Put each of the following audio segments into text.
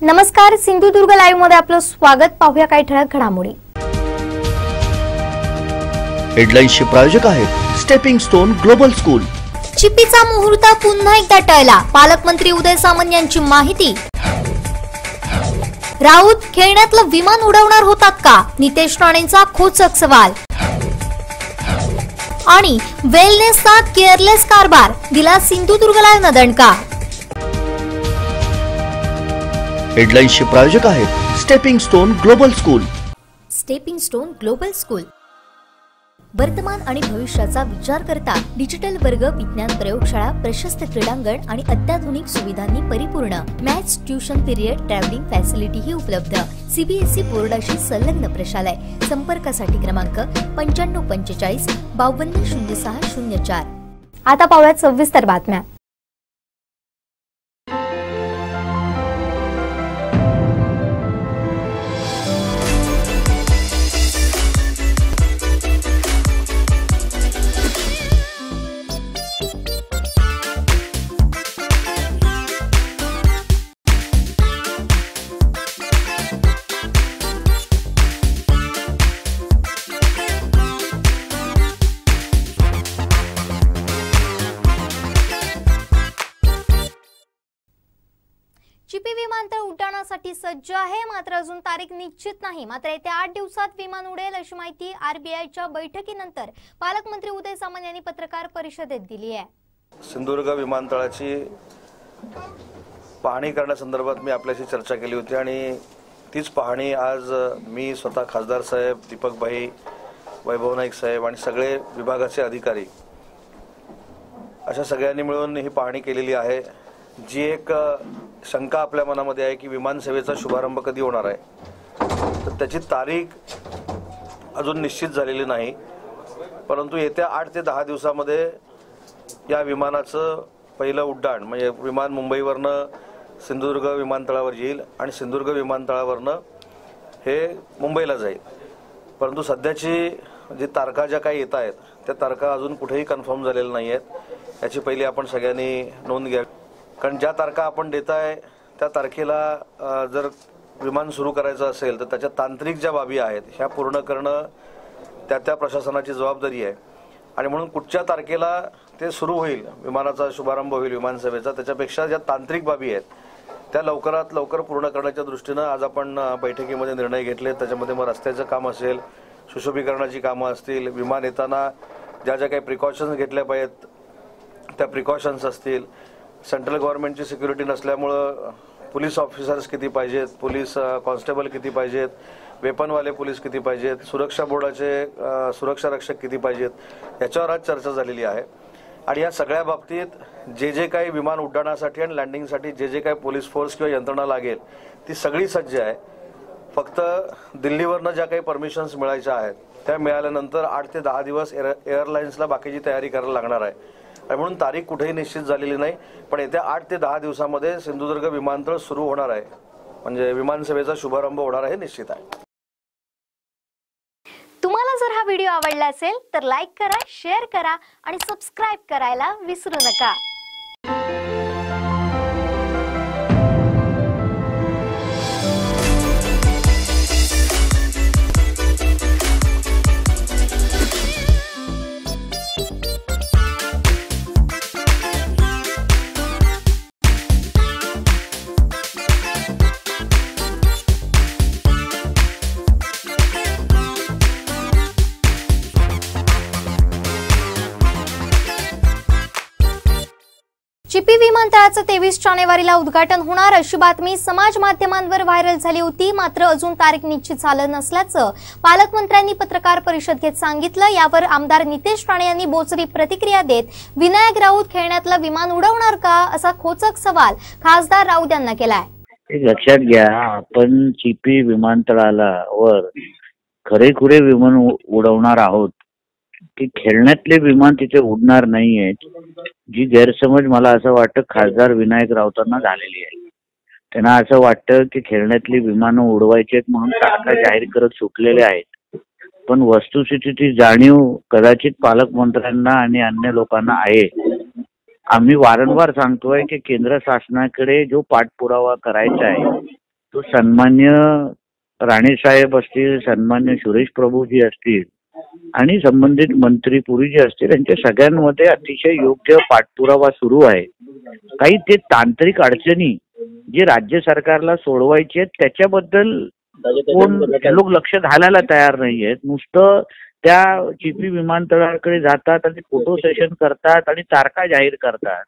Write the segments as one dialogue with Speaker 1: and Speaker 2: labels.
Speaker 1: नमस्कार, सिंधुदुर्ग लाईव्ह मध्ये आपलं स्वागत. पाहूया काही ठळक घडामोडी.
Speaker 2: हेडलाईन्सचे प्रायोजक आहेत स्टेपिंग स्टोन ग्लोबल स्कूल.
Speaker 1: चिपीचा मुहूर्त पुन्हा एकदा टळला, पालकमंत्री उदय सामंत यांची माहिती. राऊत खेळण्यातलं विमान उडवणार होतात का, नितेश राणेंचा खोचक सवाल. आणि वेलनेसचा केअरलेस कारभार, दिला सिंधुदुर्ग लाईव्हनं दणका.
Speaker 2: हेडलाईन्सचे प्रायोजक आहेत stepping stone global school.
Speaker 1: Stepping stone global school वर्तमान आणि भविष्याचा विचार करता डिजिटल वर्ग, विज्ञान प्रयोगशाळा, प्रशस्त क्रीडांगण आणि अत्याधुनिक सुविधांनी परिपूर्ण. मॅथ्स, ट्युशन पिरियड, ट्रॅव्हलिंग फॅसिलिटीही उपलब्ध. सीबीएसई बोर्डाशी संलग्न प्रशालय. संपर्कासाठी क्रमांक 9545 520604. आता पाहूयात सविस्तर बातम्या. चिपी विमानतळ उड्डाणासाठी सज्ज आहे, मात्र अजून तारीख निश्चित नाही. मात्र येत्या 8 दिवसात विमान उडेल अशी माहिती आरबीआयच्या बैठकीनंतर पालकमंत्री उदय सामंत यांनी पत्रकार परिषदेत दिली आहे.
Speaker 3: सिंधुदुर्ग विमानतळाची पाहणी करण्यासंदर्भात मी आपल्याशी चर्चा केली होती आणि तीच पाहणी आज मी स्वतः खासदार साहेब, दीपक भाई, वैभव नाईक साहेब आणि सगळे विभागाचे अधिकारी अशा सगळ्यांनी मिळून ही पाहणी केलेली आहे. जी एक शंका आपल्या मनामध्ये आहे की विमान सेवेचा शुभारंभ कधी होणार आहे, तर त्याची तारीख अजून निश्चित झालेली नाही. परंतु येत्या 8 ते 10 दिवसामध्ये या विमानाचं पहिलं उड्डाण म्हणजे विमान मुंबईवरनं सिंधुदुर्ग विमानतळावर येईल आणि सिंधुदुर्ग विमानतळावरनं हे मुंबईला जाईल. परंतु सध्याची जी तारखा ज्या काही येत आहेत त्या तारखा अजून कुठेही कन्फर्म झालेल्या नाही आहेत. याची पहिली आपण सगळ्यांनी नोंद घ्या. कारण ज्या तारखा आपण देताय त्या तारखेला जर विमान सुरू करायचं असेल तर त्याच्या तांत्रिक ज्या बाबी आहेत ह्या पूर्ण करणं त्या प्रशासनाची जबाबदारी आहे. आणि म्हणून कुठच्या तारखेला ते सुरू होईल, विमानाचा शुभारंभ होईल विमानसेवेचा, त्याच्यापेक्षा ज्या तांत्रिक बाबी आहेत त्या लवकरात लवकर पूर्ण करण्याच्या दृष्टीनं आज आपण बैठकीमध्ये निर्णय घेतले. त्याच्यामध्ये मग रस्त्याचं काम असेल, सुशोभीकरणाची कामं असतील, विमान येताना ज्या ज्या काही प्रिकॉशन्स घेतल्या पाहिजेत त्या प्रिकॉशन्स असतील, सेंट्रल गव्हर्नमेंटची सिक्युरिटी नसल्यामुळं पोलीस ऑफिसर्स किती पाहिजेत, पोलीस कॉन्स्टेबल किती पाहिजेत, वेपनवाले पोलीस किती पाहिजेत, सुरक्षा बोर्डाचे सुरक्षा रक्षक किती पाहिजेत, याच्यावर आज चर्चा झालेली आहे. आणि या सगळ्या बाबतीत जे जे काही विमान उड्डाणासाठी आणि लँडिंगसाठी जे जे काही पोलीस फोर्स किंवा यंत्रणा लागेल ती सगळी सज्ज आहे. फक्त दिल्लीवरनं ज्या काही परमिशन्स मिळायच्या आहेत त्या मिळाल्यानंतर 8 ते 10 दिवस एअरलाइन्सला बाकीची तयारी करायला लागणार आहे. म्हणून तारीख कुठेही निश्चित झालेली नाही, पण येत्या 8 ते 10 दिवसामध्ये सिंधुदुर्ग विमानतळ सुरू होणार आहे, म्हणजे विमानसेवेचा शुभारंभ होणार आहे निश्चित आहे.
Speaker 1: तुम्हाला जर हा व्हिडिओ आवडला असेल तर लाईक करा, शेअर करा आणि सबस्क्राईब करायला विसरू नका. चिपी विमानतळाचं 23 जानेवारीला उद्घाटन होणार अशी बातमी समाज माध्यमांवर व्हायरल झाली होती. मात्र अजून तारीख निश्चित झालं नसल्याचं पालकमंत्र्यांनी पत्रकार परिषद घेत सांगितलं. यावर आमदार नितेश राणे यांनी बोचरी प्रतिक्रिया देत विनायक राऊत खेळण्यातलं विमान उडवणार का असा खोचक सवाल खासदार राऊत यांना केलाय.
Speaker 4: लक्षात घ्या, आपण चिपी विमानतळाला वर खरेखुरे विमान उडवणार आहोत की खेळण्यातले विमान तिथे उडणार नाहीये, जी गैरसमज मला असं वाटतं खासदार विनायक राऊतांना झालेली आहे. त्यांना असं वाटतं की खेळण्यातली विमानं उडवायची आहेत म्हणून तारखा जाहीर करत सुटलेले आहेत. पण वस्तुस्थितीची जाणीव कदाचित पालकमंत्र्यांना आणि अन्य लोकांना आहे. आम्ही वारंवार सांगतोय की केंद्र शासनाकडे जो पाठपुरावा करायचा आहे तो सन्मान्य राणेसाहेब असतील, सन्मान्य सुरेश प्रभूजी असतील आणि संबंधित मंत्री पुरी जे असतील यांच्या सगळ्यांमध्ये अतिशय योग्य पाठपुरावा सुरू आहे. काही ते तांत्रिक अडचणी जे राज्य सरकारला सोडवायचे आहेत त्याच्याबद्दल कोण लोक लक्ष घालायला तयार नाहीयेत. नुसतं त्या चिपी विमानतळाकडे जातात आणि फोटो सेशन करतात आणि तारखा जाहीर करतात.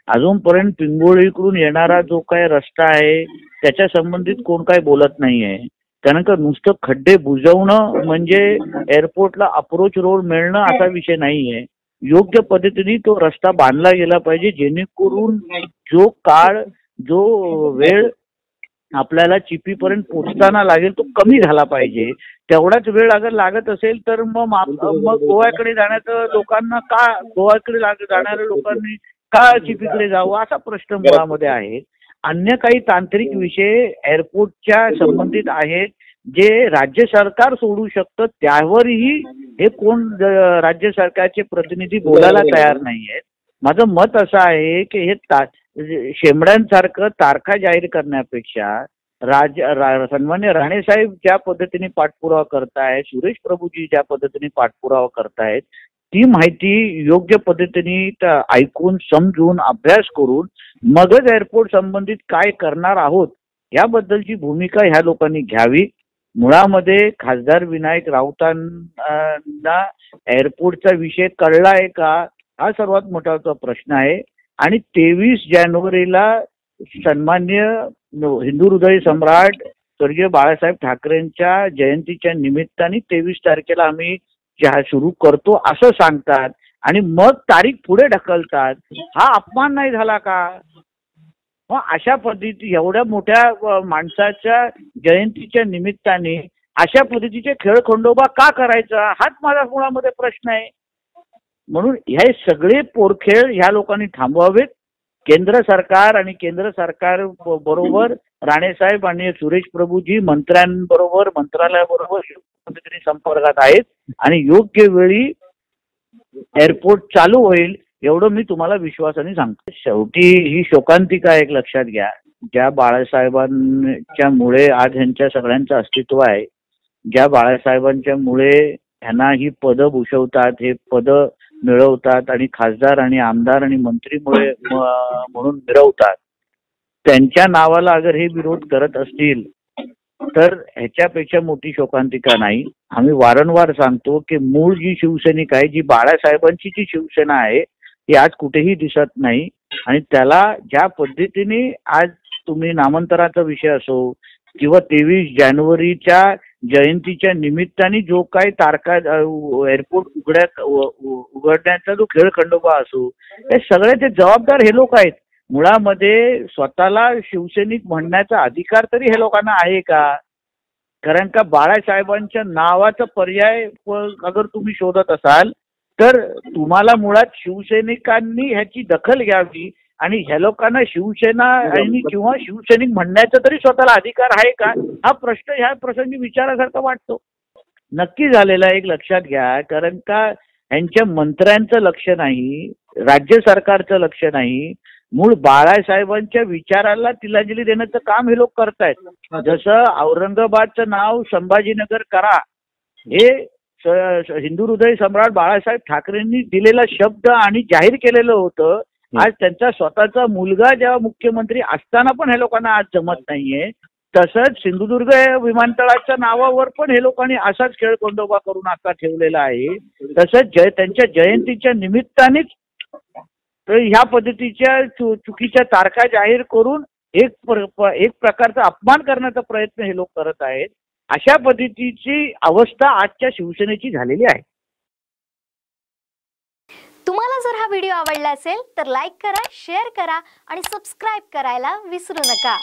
Speaker 4: अजूनपर्यंत पिंगोळीकडून येणारा जो काय रस्ता आहे त्याच्या संबंधित कोण काय बोलत नाहीये. कारण का नुसतं खड्डे बुजवणं म्हणजे एअरपोर्टला अप्रोच रोड मिळणं असा विषय नाहीये. योग्य पद्धतीने तो रस्ता बांधला गेला पाहिजे जेणेकरून जो काळ जो वेळ आपल्याला चिपीपर्यंत पोहोचताना लागेल तो कमी झाला पाहिजे. तेवढाच वेळ अगर लागत असेल तर मग गोव्याकडे जाण्याचं लोकांना का गोव्याकडे जाणाऱ्या लोकांनी का चिपीकडे जावं असा प्रश्न मुळामध्ये आहे. अन्य काही तांत्रिक विषय एअरपोर्टच्या संबंधित आहेत जे राज्य सरकार सोडू शकतं त्यावरही हे कोण राज्य सरकारचे प्रतिनिधी बोलायला तयार नाहीयेत. माझं मत असं आहे की हे शेंबड्यांसारखं तारखा जाहीर करण्यापेक्षा सन्मान्य राणेसाहेब ज्या पद्धतीने पाठपुरावा करतायत, सुरेश प्रभूजी ज्या पद्धतीने पाठपुरावा करतायत ती माहिती योग्य पद्धतीने ऐकून समजून अभ्यास करून मगच एअरपोर्ट संबंधित काय करणार आहोत याबद्दलची भूमिका ह्या लोकांनी घ्यावी. मुळामध्ये खासदार विनायक राऊतांना एअरपोर्टचा विषय कळलाय का हा सर्वात मोठा प्रश्न आहे. आणि 23 जानेवारीला सन्मान्य हिंदू हृदय सम्राट स्वर्गीय बाळासाहेब ठाकरेंच्या जयंतीच्या निमित्ताने 23 तारखेला आम्ही सुरू करतो असं सांगतात आणि मग तारीख पुढे ढकलतात. हा अपमान नाही झाला का? मग अशा पद्धती एवढ्या मोठ्या माणसाच्या जयंतीच्या निमित्ताने अशा पद्धतीचे खेळखंडोबा का करायचा हाच माझ्या मुळामध्ये प्रश्न आहे. म्हणून हे सगळे पोरखेळ ह्या लोकांनी थांबवावेत. केंद्र सरकार आणि केंद्र सरकार बरोबर राणेसाहेब आणि सुरेश प्रभूजी मंत्र्यांबरोबर मंत्रालयाबरोबर पद्धतीने संपर्कात आहेत आणि योग्य वेळी एअरपोर्ट चालू होईल एवढं मी तुम्हाला विश्वासाने सांगतो. शेवटी ही शोकांतिका एक लक्षात घ्या. ज्या बाळासाहेबांच्या मुळे आज ह्यांच्या सगळ्यांचं अस्तित्व आहे, ज्या बाळासाहेबांच्या मुळे ह्यांना ही पदं भूषवतात, हे पदं मिळवतात आणि खासदार आणि आमदार आणि मंत्रीमुळे म्हणून मिळवतात, त्यांच्या नावाला अगर हे विरोध करत असतील तर ह्याच्यापेक्षा मोठी शोकांतिका नाही. आम्ही वारंवार सांगतो की मूळ जी शिवसैनिक आहे, जी बाळासाहेबांची जी शिवसेना आहे ती आज कुठेही दिसत नाही. आणि त्याला ज्या पद्धतीने आज तुम्ही नामांतराचा विषय असो किंवा 23 जानेवारीच्या जयंतीच्या निमित्ताने जो काही तारखा एअरपोर्ट उघडण्याचा जो खेळखंडोबा असो हे सगळ्याचे जबाबदार हे लोक आहेत. मुळामध्ये स्वतःला शिवसैनिक म्हणण्याचा अधिकार तरी हे लोकांना आहे का? कारण का बाळासाहेबांच्या नावाचा पर्याय अगर तुम्ही शोधत असाल तर तुम्हाला मुळात शिवसैनिकांनी ह्याची दखल घ्यावी आणि ह्या लोकांना शिवसेना आणि किंवा शिवसैनिक म्हणण्याचा तरी स्वतःला अधिकार आहे का हा प्रश्न ह्या प्रसंगी विचारासारखा वाटतो. नक्की झालेला एक लक्षात घ्या. कारण का ह्यांच्या मंत्र्यांचं लक्ष नाही, राज्य सरकारचं लक्ष नाही, मूळ बाळासाहेबांच्या विचाराला तिलांजली देण्याचं काम हे लोक करतायत. जसं औरंगाबादचं नाव संभाजीनगर करा हे हिंदू हृदय सम्राट बाळासाहेब ठाकरेंनी दिलेला शब्द आणि जाहीर केलेलं होतं. आज त्यांचा स्वतःचा मुलगा जेव्हा मुख्यमंत्री असताना पण हे लोकांना आज जमत नाहीये. तसंच सिंधुदुर्ग विमानतळाच्या नावावर पण हे लोकांनी असाच खेळखंडोबा करून आता ठेवलेला आहे. तसंच त्यांच्या जयंतीच्या निमित्तानेच ह्या पद्धतीच्या चुकीच्या तारखा जाहीर करून एक प्रकारचा अपमान करण्याचा प्रयत्न हे लोक करत आहेत. अशा पद्धतीची अवस्था आजच्या शिवसेनेची झालेली आहे.
Speaker 1: तुम्हाला जर हा व्हिडिओ आवडला असेल तर लाईक करा, शेअर करा आणि सबस्क्राईब करायला विसरू नका.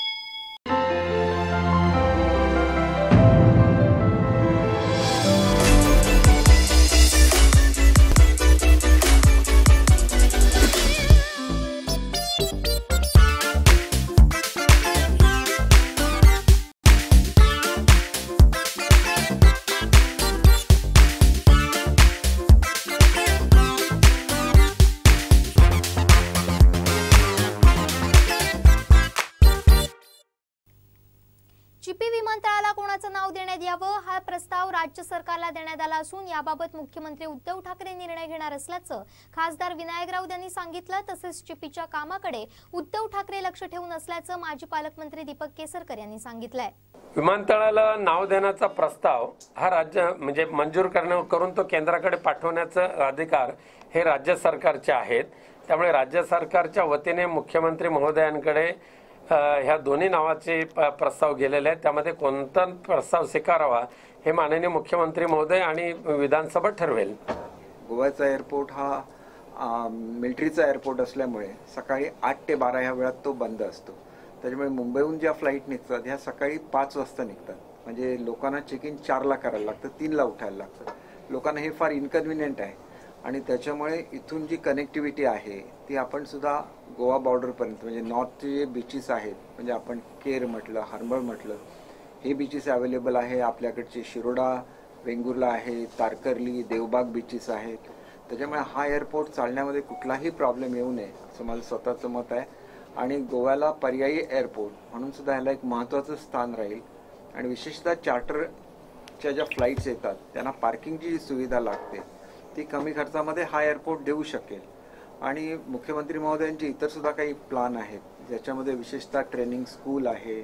Speaker 1: चिपी विमानतळाला कोणाचं नाव देण्यात यावं हा प्रस्ताव राज्य सरकारला देण्यात आला असून याबाबत मुख्यमंत्री उद्धव ठाकरे निर्णय घेणार असल्याचं खासदार विनायक राऊत यांनी सांगितलं। तसेच चिपीच्या कामाकडे उद्धव ठाकरे लक्ष ठेवून असल्याचं माजी पालकमंत्री दीपक केसरकर यांनी सांगितलंय।
Speaker 5: विमानतळाला नाव देण्याचा प्रस्ताव हा राज्य म्हणजे मंजूर करून तो केंद्राकडे पाठवण्याचा अधिकार हे राज्य सरकारचे आहेत। त्यामुळे राज्य सरकारच्या वतीने मुख्यमंत्री महोदयांकडे ह्या दोन्ही नावाचे प्रस्ताव गेलेले आहेत। त्यामध्ये कोणता प्रस्ताव स्वीकारावा हे माननीय मुख्यमंत्री महोदय आणि विधानसभा ठरवेल।
Speaker 6: गोव्याचा एअरपोर्ट हा मिलिटरीचा एअरपोर्ट असल्यामुळे सकाळी 8 ते 12 ह्या वेळात तो बंद असतो। त्याच्यामुळे मुंबईहून ज्या फ्लाईट निघतात ह्या सकाळी 5 वाजता निघतात, म्हणजे लोकांना चेक इन 4ला करायला लागतं, 3ला उठायला लागतं। लोकांना हे फार इनकन्व्हिनियंट आहे आणि त्याच्यामुळे इथून जी कनेक्टिव्हिटी आहे ती आपण सुद्धा गोवा बॉर्डरपर्यंत म्हणजे नॉर्थचे जे बीचेस आहेत, म्हणजे आपण केर म्हटलं, हार्बर म्हटलं, हे बीचेस अवेलेबल आहे। आपल्याकडचे शिरोडा वेंगुर्ला आहे, तारकर्ली, देवबाग बीचेस आहेत। त्याच्यामुळे हा एअरपोर्ट चालण्यामध्ये कुठलाही प्रॉब्लेम येऊ नये असं माझं स्वतःचं मत आहे आणि गोव्याला पर्यायी एअरपोर्ट म्हणून सुद्धा ह्याला एक महत्त्वाचं स्थान राहील। आणि विशेषतः चार्टरच्या ज्या फ्लाईट्स येतात त्यांना पार्किंगची जी सुविधा लागते ती कमी खर्चामध्ये हा एअरपोर्ट देऊ शकेल। आणि मुख्यमंत्री महोदयांचे इतर सुद्धा काही प्लान आहेत ज्याच्यामध्ये विशेषतः ट्रेनिंग स्कूल आहे,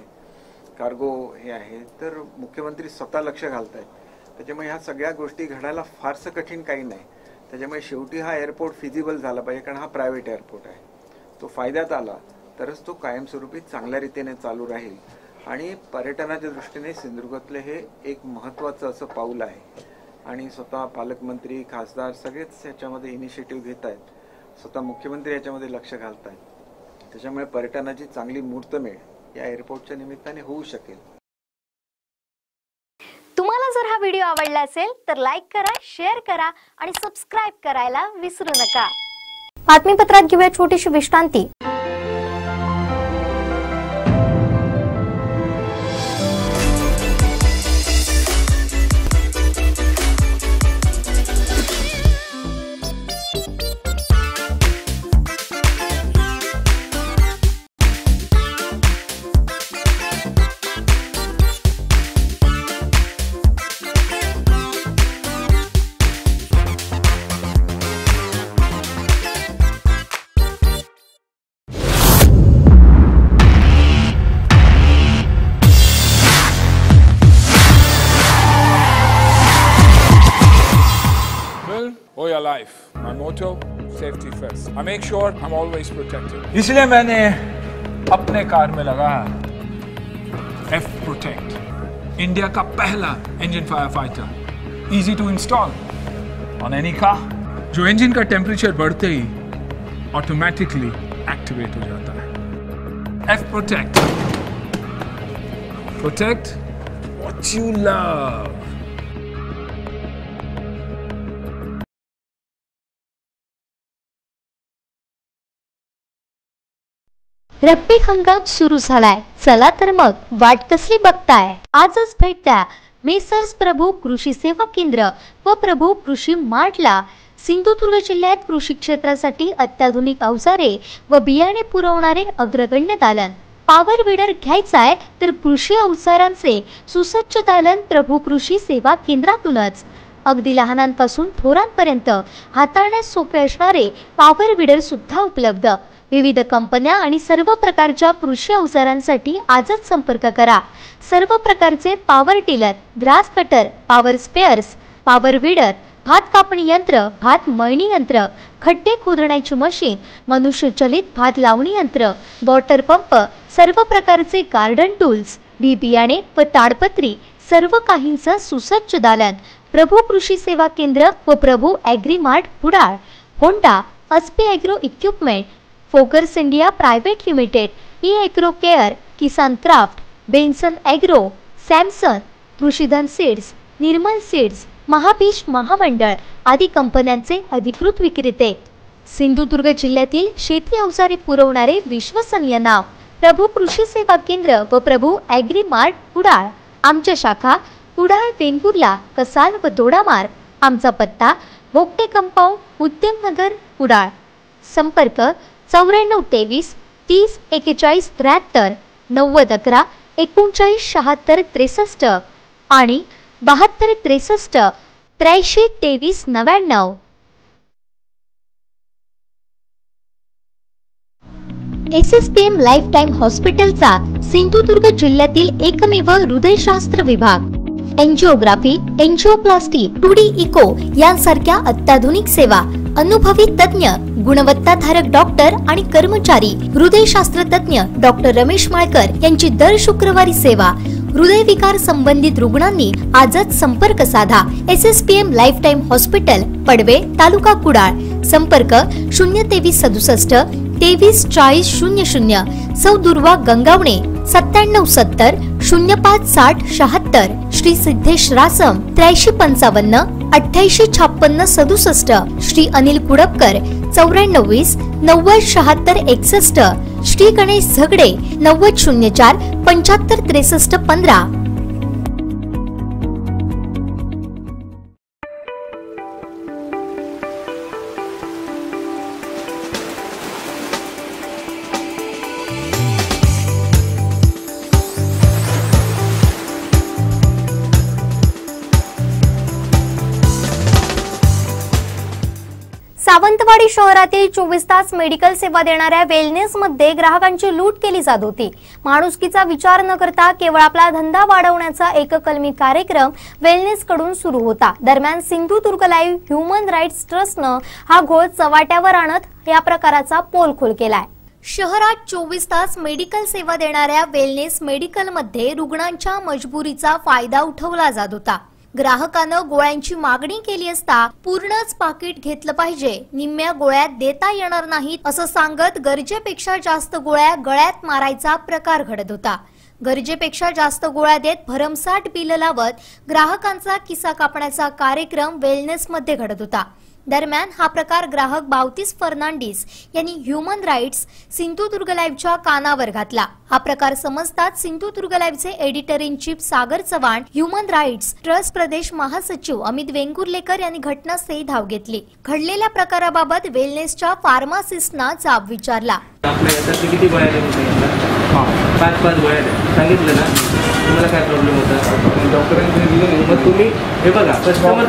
Speaker 6: कार्गो हे आहे, तर मुख्यमंत्री स्वतः लक्ष घालत आहेत। त्याच्यामुळे ह्या सगळ्या गोष्टी घडायला फारसं कठीण काही नाही। त्याच्यामुळे शेवटी हा एअरपोर्ट फिजिबल झाला पाहिजे, कारण हा प्रायव्हेट एअरपोर्ट आहे। तो फायद्यात आला तरच तो कायमस्वरूपी चांगल्या रीतीने चालू राहील आणि पर्यटनाच्या दृष्टीने सिंधुदुर्गातले हे एक महत्त्वाचं असं पाऊल आहे। आणि स्वतः पालकमंत्री, खासदार सगळेच याच्यामध्ये इनिशिएटिव्ह घेत आहेत, स्वतः मुख्यमंत्री याच्यामध्ये लक्ष घालत आहेत। त्याच्यामुळे पर्यटनाची चांगली मुहूर्तमेढ या एअरपोर्टच्या निमित्ताने होऊ शकेल।
Speaker 1: तुम्हाला जर हा व्हिडिओ आवडला असेल तर लाईक करा, शेअर करा आणि सबस्क्राइब करायला विसरू नका। बातमीपत्रात घेऊया छोटीशी विश्रांती।
Speaker 7: or your life. My motto, safety first. I make sure I'm always protected. इसलिए मैंने अपने कार में लगाया F Protect, इंडिया का पहला engine firefighter, easy to install on any car, जो engine का temperature बढ़ते ही automatically activate हो जाता है। F Protect, protect what you love.
Speaker 1: रब्बी हंगाम सुरू झालाय, चला तर मग वाट कसली बघताय? आजच भेट द्या मेसर्स प्रभू कृषी सेवा केंद्र व प्रभू कृषी मार्टला। सिंधुदुर्ग जिल्ह्यात कृषी क्षेत्रासाठी अत्याधुनिक अवजारे व बियाणे पुरवणारे अग्रगण्य दालन। पॉवर विडर घ्यायचाय तर कृषी अवजारांचे सुसज्ज दालन प्रभू कृषी सेवा केंद्रातूनच। अगदी लहानांपासून थोरांपर्यंत हाताळण्यास सोपे असणारे पॉवर विडर सुद्धा उपलब्ध। विविध कंपन्या आणि सर्व प्रकारच्या कृषी अवजारांसाठी आजच संपर्क करा। सर्व प्रकारचे power tiller, grass cutter, power spares, power weeder, भात कापणी यंत्र, भात मळणी यंत्र, खड्डे खोदण्याची मशीन, मनुष्यचलित भात लावणी यंत्र, वॉटर पंप, सर्व प्रकारचे गार्डन टूल्स, बी बियाणे व ताडपत्री सर्व काहींचं सुसज्ज दालन। प्रभू कृषी सेवा केंद्र व Prabhu agri mart Kudal. Honda, Aspee agro equipment, फोकर्स India private limited, e agro care, Kisan Kraft, Benson agro, Samson, Krishidhan seeds, Nirmal seeds, Mahabeej महामंडळ आदी कंपन्यांचे अधिकृत विक्रेते। सिंधुदुर्ग जिल्ह्यातील शेती अवजारे पुरवणारे विश्वसनीय नाव प्रभू कृषी सेवा केंद्र व प्रभू ॲग्री मार्ट कुडाळ। आमच्या शाखा कुडाळ, वेंगुर्ला, कसाल व दोडामार्ग। आमचा पत्ता बोगटे कंपाऊंड, उद्यमनगर, कुडाळ। संपर्क 94 23 30 41 73 90 11 39 76 63 आणि 72 63 83 23 99. SSPM लाईफटाईम हॉस्पिटलचा सिंधुदुर्ग जिल्ह्यातील एकमेव हृदयशास्त्र विभाग, एंजिओग्राफी, एंजिओप्लास्टी, 2D इको यांसारख्या अत्याधुनिक सेवा, अनुभवी तज्ञ, गुणवत्ताधारक डॉक्टर आणि कर्मचारी, हृदयशास्त्र तज्ञ डॉक्टर रमेश माळकर यांची दर शुक्रवारी सेवा. हृदयविकार संबंधित रुग्णांनी आजच संपर्क साधा. SSPM लाईफटाईम हॉस्पिटल, पडवे, तालुका कुडाळ. संपर्क 023 67 23 40 00. सौ दुर्वा गंगावणे 97 70 05 60 76. श्री सिद्धेश रासम 83 55 88 56 67. श्री अनिल कुडपकर 94 20 90 76 61. श्री गणेश झगडे 90 04 75 63 15.
Speaker 8: सावंतवाडी शहरातील 24 तास मेडिकल सेवा देणाऱ्या वेलनेस मध्ये ग्राहकांची लूट केली जात होती. माणुसकीचा विचार न करता केवळ आपला धंदा वाढवण्याचा एककलमी कार्यक्रम वेलनेस कडून सुरू होता. दरम्यान सिंधुदुर्ग लाईव्ह ह्युमन राईट्स ट्रस्टनं हा घोळ चव्हाट्यावर आणत या प्रकाराचा पोलखोल केलाय.
Speaker 1: शहरात 24 तास मेडिकल सेवा देणाऱ्या वेलनेस मेडिकल मध्ये रुग्णांच्या मजबुरीचा फायदा उठवला जात होता. ग्राहकानं गोळ्यांची मागणी केली असता पूर्णच पाकिट घेतलं पाहिजे, निम्म्या गोळ्या देता येणार नाहीत असं सांगत गरजेपेक्षा जास्त गोळ्या गळ्यात मारायचा प्रकार घडत होता. गरजेपेक्षा जास्त गोळ्या देत भरमसाठ बिल लावत ग्राहकांचा किस्सा कापण्याचा कार्यक्रम वेलनेस मध्ये घडत होता. दरम्यान हा प्रकार ग्राहक बावतीस फर्नांडिस यांनी ह्युमन राईट्स सिंधुदुर्ग लाईव्हच्या कानावर घातला. हा प्रकार समजताच सिंधुदुर्ग लाईव्हचे editor in chief Sagar Chavan, human rights trust प्रदेश महासचिव अमित वेंगुर्लेकर यांनी घटनास्थळी धाव घेतली. घडलेल्या प्रकाराबाबत वेलनेसच्या फार्मासिस्टना जाब विचारला.
Speaker 9: किती गोळ्या पाच गोळ्या सांगितलं ना, तुम्हाला काय प्रॉब्लेम होता? डॉक्टरांनी मग तुम्ही हे बघा, कस्टमर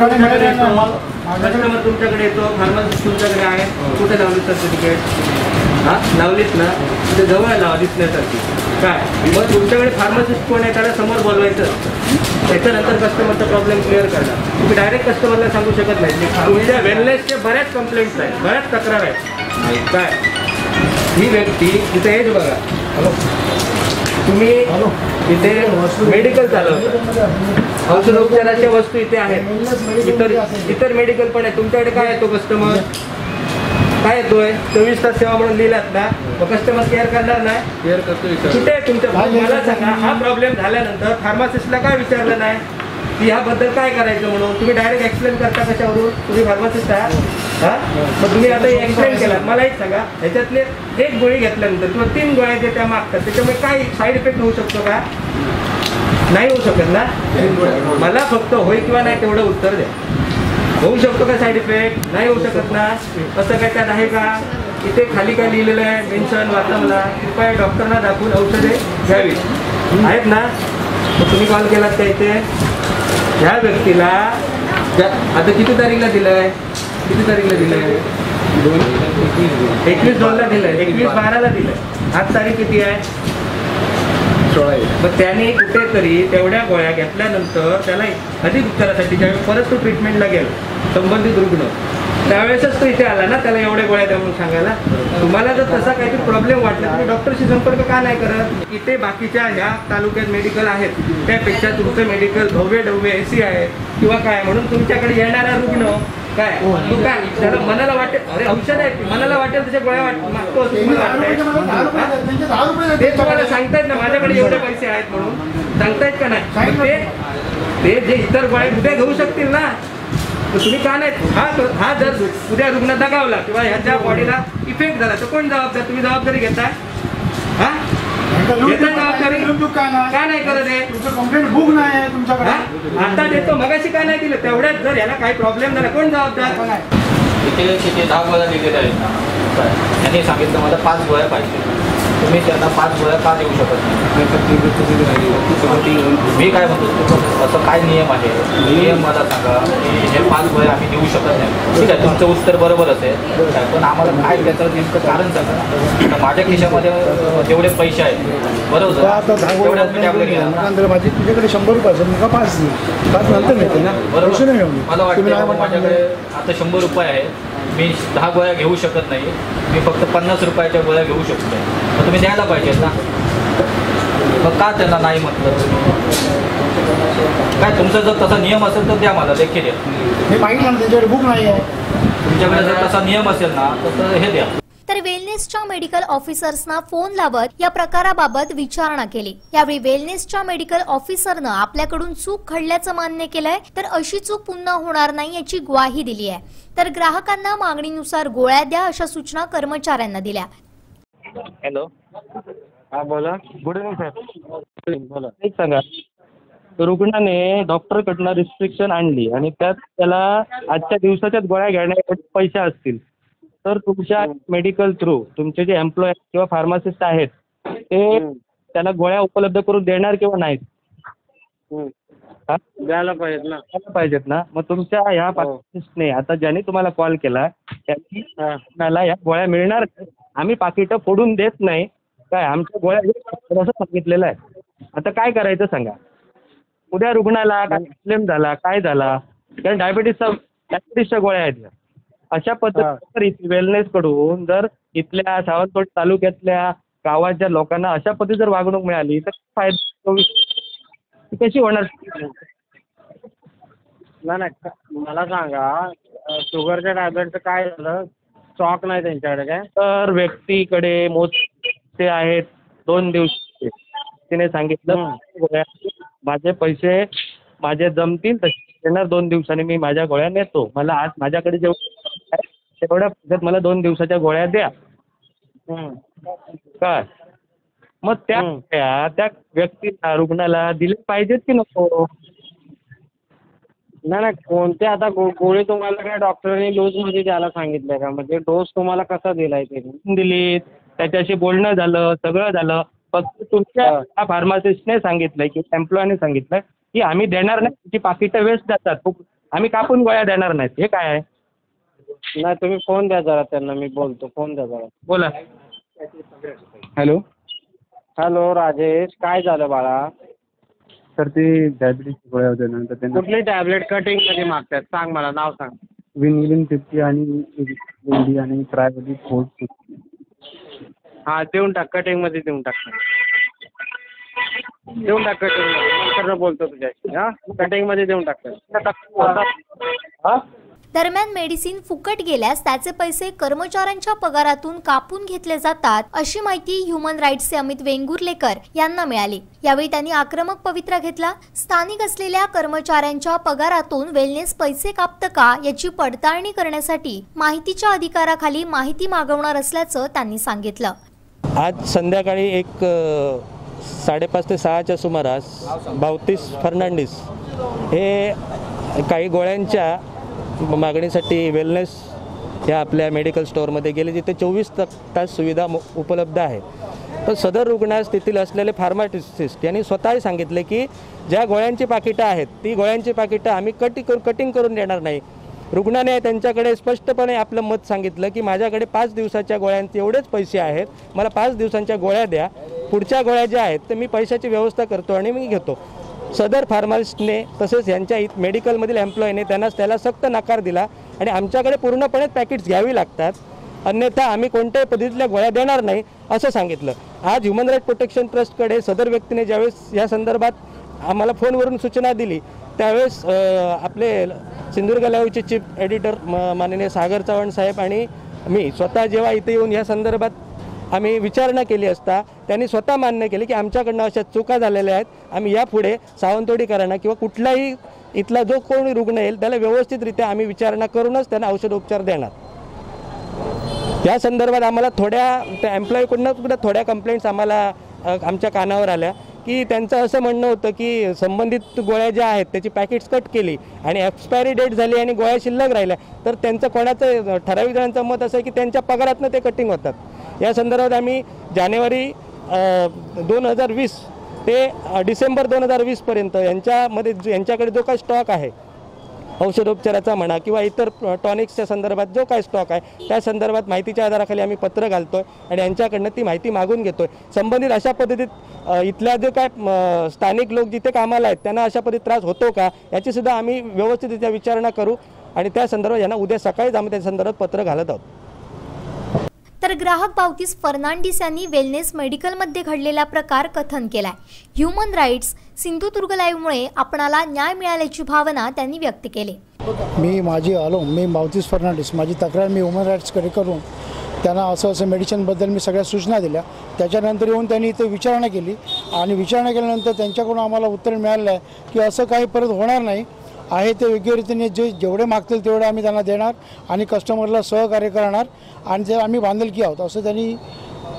Speaker 9: तुमच्याकडे येतो, फार्मासिस्ट तुमच्याकडे आहे, कुठे लावली सर्टिफिकेट? हा लावलीच ना, तिथे जवळ लावा दिसण्यासाठी. काय मग तुमच्याकडे फार्मासिस्ट कोण आहे त्याला समोर बोलवायचं, त्याच्यानंतर कस्टमरचा प्रॉब्लेम क्लिअर करणार. तुम्ही डायरेक्ट कस्टमरला सांगू शकत नाही. तुमच्या वेलनेसचे बऱ्याच कंप्लेंट्स आहेत, बऱ्याच तक्रार आहेत. काय ही व्यक्ती तिथे हेच बघा, तुम्ही इथे मेडिकल चालवता, औषध उपचाराच्या वस्तू इथे आहेत, इतर मेडिकल पण आहे. तुमच्याकडे काय येतो कस्टमर, काय येतोय? 24 तास सेवा म्हणून लिहिलात ना, मग कस्टमर केअर करणार नाही? केअर करतोय. कुठे आहे तुमच्या? मला सांगा, हा प्रॉब्लेम झाल्यानंतर फार्मासिस्टला काय विचारलं नाही की ह्याबद्दल काय करायचं म्हणून? तुम्ही डायरेक्ट एक्सप्लेन करता कशावरून? तुम्ही फार्मासिस्ट आहात. हा मग तुम्ही आता एक्सप्लेन केला. मला एक सांगा, ह्याच्यातले एक गोळी घेतल्यानंतर किंवा 3 गोळ्या जे त्या मागतात त्याच्यामुळे काय साईड इफेक्ट होऊ शकतो का? नाही होऊ शकत ना. मला फक्त होय किंवा नाही तेवढं उत्तर द्या. होऊ शकतो का साईड इफेक्ट? नाही होऊ शकत ना. असं काय त्यात आहे का? इथे खाली काय लिहिलेलं आहे मेन्शन वाचा मला, कृपया डॉक्टरना दाखवून औषधे घ्यावी, आहेत ना? मग तुम्ही कॉल केलात का इथे? ह्या व्यक्तीला आता किती तारीखला दिलंय? किती तारीखला दिलंय? 21/2ला दिलंय, 21/12ला दिलंय. आज तारीख किती आहे? 16. मग त्याने कुठेतरी तेवढ्या गोळ्या घेतल्यानंतर त्याला अधिक उपचारासाठी ज्यावेळी परत तो ट्रीटमेंटला गेला संबंधित रुग्ण, त्यावेळेसच तो इथे आला ना, त्याला एवढ्या गोळ्या द्या म्हणून सांगायला. तुम्हाला जर तसा काहीतरी प्रॉब्लेम वाटला तुम्ही डॉक्टरशी संपर्क का नाही करत? इथे बाकीच्या ह्या तालुक्यात मेडिकल आहेत, त्यापेक्षा तुमचं मेडिकल भव्य डव्य AC आहे किंवा काय, म्हणून तुमच्याकडे येणारा रुग्ण काय तू काय त्याला मनाला वाटेल, अरे औषध आहे मनाला वाटेल त्याच्या गोळ्या मागतो, ते तुम्हाला सांगतायत ना माझ्याकडे एवढे पैसे आहेत म्हणून, सांगतायत का नाही? ते जे इतर गोळ्या उद्या घेऊ शकतील ना, तर तुम्ही का नाही? हा जर उद्या रुग्ण दगावला किंवा ह्याच्या बॉडीला इफेक्ट झाला तर कोण जबाबदार? तुम्ही जबाबदारी घेताय? हा घेता जबाबदारी का नाही करत आहे?
Speaker 10: कंप्लेंट बुक नाही आहे तुमच्याकडे,
Speaker 9: आता देतो, मगाशी काय नाही दिलं? तेवढ्यात जर याला काही प्रॉब्लेम झाला कोण जबाबदार?
Speaker 11: इथे 10 गोळ्या दिलेल्या आहेत ना, त्यांनी सांगितलं मला 5 गोळ्या पाहिजे. तुम्ही त्यांना 5 गोळ्या का देऊ शकत नाही? मी काय म्हणतो, असं काय नियम आहे? नियम मला सांगा. हे 5 गोळ्या आम्ही देऊ शकत नाही. ठीक आहे, तुमचं उत्तर बरोबर असेल, पण आम्हाला काय त्याचं नेमकं कारण सांगा. तर माझ्या खिशामध्ये जेवढे पैसे आहेत बरोबर, तेवढ्याच मी टॅबलेट घेणार.
Speaker 10: माझी तुझ्याकडे 100 रुपये असेल, मग 5 नंतर मिळते ना.
Speaker 11: बरोबर, मला वाटतं माझ्याकडे आता 100 रुपये आहे, मी 10 गोळ्या घेऊ शकत नाही, मी फक्त 50 रुपयाच्या गोळ्या घेऊ शकतो. मग तुम्ही द्यायला पाहिजेत ना. मग का त्यांना नाही म्हटलं? काय तुमचा जर तसा नियम असेल तर द्या, मला लेखी द्या.
Speaker 10: मी मागितलं ना, त्यांच्याकडे बुक नाही आहे.
Speaker 11: तुमच्याकडे जर तसा नियम असेल ना तर हे द्या.
Speaker 8: तर वेलनेसच्या मेडिकल ऑफिसर्सना फोन लावत या प्रकाराबाबत विचारणा केली. यावेळी वेलनेसच्या मेडिकल ऑफिसरनं आपल्याकडून चूक घडल्याचं मान्य केलंय, तर अशी चूक पुन्हा होणार नाही याची ग्वाही दिली आहे. तर ग्राहकांना मागणीनुसार गोळ्या द्या अशा सूचना कर्मचाऱ्यांना दिल्या.
Speaker 9: हॅलो, हा बोला. Good evening sir. बोला. एक सांगा, रुग्णाने डॉक्टरकडनं रिस्ट्रिक्शन आणली आणि त्यात त्याला आजच्या दिवसाच्याच गोळ्या घेण्यासाठी पैसे असतील, तर तुमच्या मेडिकल थ्रू तुमचे जे एम्प्लॉय किंवा फार्मासिस्ट आहेत ते त्याला गोळ्या उपलब्ध करून देणार किंवा नाहीत? द्यायला पाहिजेत ना. मग तुमच्या ह्या फार्मासिस्टने आता ज्याने तुम्हाला कॉल केला त्यांनी मला या गोळ्या मिळणार, आम्ही पाकिटं फोडून देत नाही काय, आमच्या गोळ्या असं सांगितलेलं आहे. आता काय करायचं सांगा. उद्या रुग्णाला काय प्रॉब्लेम झाला, काय झाला, कारण डायबिटीसच्या गोळ्या आहेत. अशा पद्धतीने वेलनेसकडून जर इथल्या सावंतवाडी तालुक्यातल्या गावाच्या लोकांना अशा पद्धती जर वागणूक मिळाली तर फायदा कशी होणार?
Speaker 12: नाही, मला सांगा, शुगरच्या टॅबलेटचं काय झालं? स्टॉक नाही त्यांच्याकडे काय?
Speaker 9: तर व्यक्तीकडे मोजते आहेत 2 दिवस. तिने सांगितलं माझे पैसे माझे जमतील तसे येणार 2 दिवसांनी, मी माझ्या गोळ्या नेतो. मला आज माझ्याकडे तेवढ्या पैशात मला 2 दिवसाच्या गोळ्या द्या. काय मग त्या व्यक्तीला रुग्णाला दिले पाहिजेत की नको?
Speaker 12: नाही, कोणते आता गोळी तुम्हाला काय डॉक्टरांनी डोसमध्ये द्यायला सांगितलं का? म्हणजे डोस तुम्हाला कसा दिलाय? ते
Speaker 9: दिली, त्याच्याशी बोलणं झालं, सगळं झालं. फक्त तुमच्या फार्मासिस्टने सांगितलंय की एम्प्लॉयने सांगितलंय की आम्ही देणार नाही, त्याची पाकिटं वेस्ट जातात, आम्ही कापून गोळ्या देणार नाहीत. हे काय आहे?
Speaker 12: नाही, तुम्ही फोन द्या जरा त्यांना, मी बोलतो. फोन द्या जरा.
Speaker 9: बोला. हॅलो
Speaker 12: हॅलो, राजेश, काय झालं बाळा?
Speaker 13: सर ते डायबिटीज गोळ्या होत्या ना, तर त्यांना
Speaker 12: कुठली टॅबलेट कटिंग मध्ये मागतात? सांग मला, नाव सांग.
Speaker 13: विनविलिन 50 आणि इंडी आणि ट्रायवली 450.
Speaker 12: हा, देऊन टाक, कटिंग मध्ये देऊन टाक. देऊन टाक कटिंग मध्ये, नंतर बोलतो तुझ्याशी. हा, कटिंग मध्ये देऊन टाक.
Speaker 8: दरम्यान मेडिसिन फुकट गेल्यास त्याचे पैसे कर्मचाऱ्यांच्या पगारातून कापून घेतले जातात अशी माहिती ह्युमन राईट्सचे अमित वेंगुर्लेकर यांना मिळाली. यावेळी त्यांनी आक्रमक पवित्रा घेतला. स्थानिक असलेल्या कर्मचाऱ्यांच्या पगारातून वेलनेस पैसे कापतं का याची पडताळणी करण्यासाठी माहितीच्या अधिकाराखाली माहिती मागवणार असल्याचं त्यांनी सांगितलं.
Speaker 14: आज संध्याकाळी एक 5:30 ते 6च्या सुमारास बावतीस फर्नांडिस हे काही गोळ्यांच्या मागणीसाठी वेलनेस ह्या आपल्या मेडिकल स्टोअरमध्ये गेले, जिथे 24 तास सुविधा उपलब्ध आहे. तर सदर रुग्णास तेथील असलेले फार्मासिस्ट यांनी स्वतःही सांगितले की ज्या गोळ्यांची पाकिटं आहेत ती गोळ्यांची पाकिटं आम्ही कटिंग करून देणार नाही. रुग्णाने त्यांच्याकडे स्पष्टपणे आपलं मत सांगितलं की माझ्याकडे 5 दिवसाच्या गोळ्यांचे एवढेच पैसे आहेत, मला 5 दिवसांच्या गोळ्या द्या, पुढच्या गोळ्या ज्या आहेत तर मी पैशाची व्यवस्था करतो आणि मी घेतो. सदर फार्मासिस्टने तसेच यांच्या मेडिकलमधील एम्प्लॉयने त्याला सक्त नकार दिला आणि आमच्याकडे पूर्णपणे पॅकेट्स घ्यावी लागतात, अन्यथा आम्ही कोणत्याही पद्धतीतल्या गोळ्या देणार नाही असं सांगितलं. आज ह्युमन राईट प्रोटेक्शन ट्रस्टकडे सदर व्यक्तीने ज्यावेळेस या संदर्भात आम्हाला फोनवरून सूचना दिली त्यावेळेस आपले सिंधुदुर्ग लाईव्हचे चीफ एडिटर माननीय सागर चव्हाण साहेब आणि मी स्वतः जेव्हा इथे येऊन या संदर्भात आम्ही विचारणा केली असता त्यांनी स्वतः मान्य केले की आमच्याकडनं अशा चुका झालेल्या आहेत, आम्ही यापुढे सावंतवाडीकरांना किंवा कुठलाही इथला जो कोणी रुग्ण येईल त्याला व्यवस्थितरित्या आम्ही विचारणा करूनच त्यांना औषधोपचार देणार. या संदर्भात आम्हाला त्या एम्प्लॉईकडून सुद्धा थोड्या कंप्लेंट्स आम्हाला आमच्या कानावर आल्या की त्यांचं असं म्हणणं होतं की संबंधित गोळ्या ज्या आहेत त्याची पॅकेट्स कट केली आणि एक्सपायरी डेट झाली आणि गोळ्या शिल्लक राहिल्या, तर त्यांचं कोणाचं ठराविक जणांचं मत असं आहे की त्यांच्या पगारातनं ते कटिंग होतात. या संदर्भात आम्ही जानेवारी 2020 ते डिसेंबर 2020पर्यंत यांच्याकडे जो काही स्टॉक आहे औषधोपचाराचा म्हणा किंवा इतर टॉनिक्सच्या संदर्भात जो काय स्टॉक आहे त्या संदर्भात माहितीच्या आधाराखाली आम्ही पत्र घालतोय आणि यांच्याकडनं ती माहिती मागून घेतोय. संबंधित अशा पद्धतीत इथल्या जे काय स्थानिक लोक जिथे कामाला आहेत त्यांना अशा पद्धतीत त्रास होतो का याची सुद्धा आम्ही व्यवस्थितरित्या विचारणा करू आणि त्या संदर्भात यांना उद्या सकाळीच आम्ही त्या संदर्भात पत्र घालत आहोत.
Speaker 1: तर ग्राहक बावतीस फर्नांडिस यांनी वेलनेस मेडिकलमध्ये घडलेला प्रकार कथन केलाय. ह्युमन राईट्स सिंधुदुर्ग लाईव्हमुळे आपणाला न्याय मिळाल्याची भावना त्यांनी व्यक्त केली.
Speaker 10: मी बावतीस फर्नांडिस, माझी तक्रार मी ह्युमन राईट्सकडे करून त्यांना असं मेडिसिनबद्दल मी सगळ्या सूचना दिल्या. त्याच्यानंतर येऊन त्यांनी इथे विचारणा केली आणि विचारणा केल्यानंतर त्यांच्याकडून आम्हाला उत्तर मिळालं आहे की असं काही परत होणार नाही आहे. ते योग्य रीतीने जेवढे मागतील तेवढे आम्ही त्यांना देणार आणि कस्टमरला सहकार्य करणार आणि ते आम्ही बांधिलकी आहोत असं त्यांनी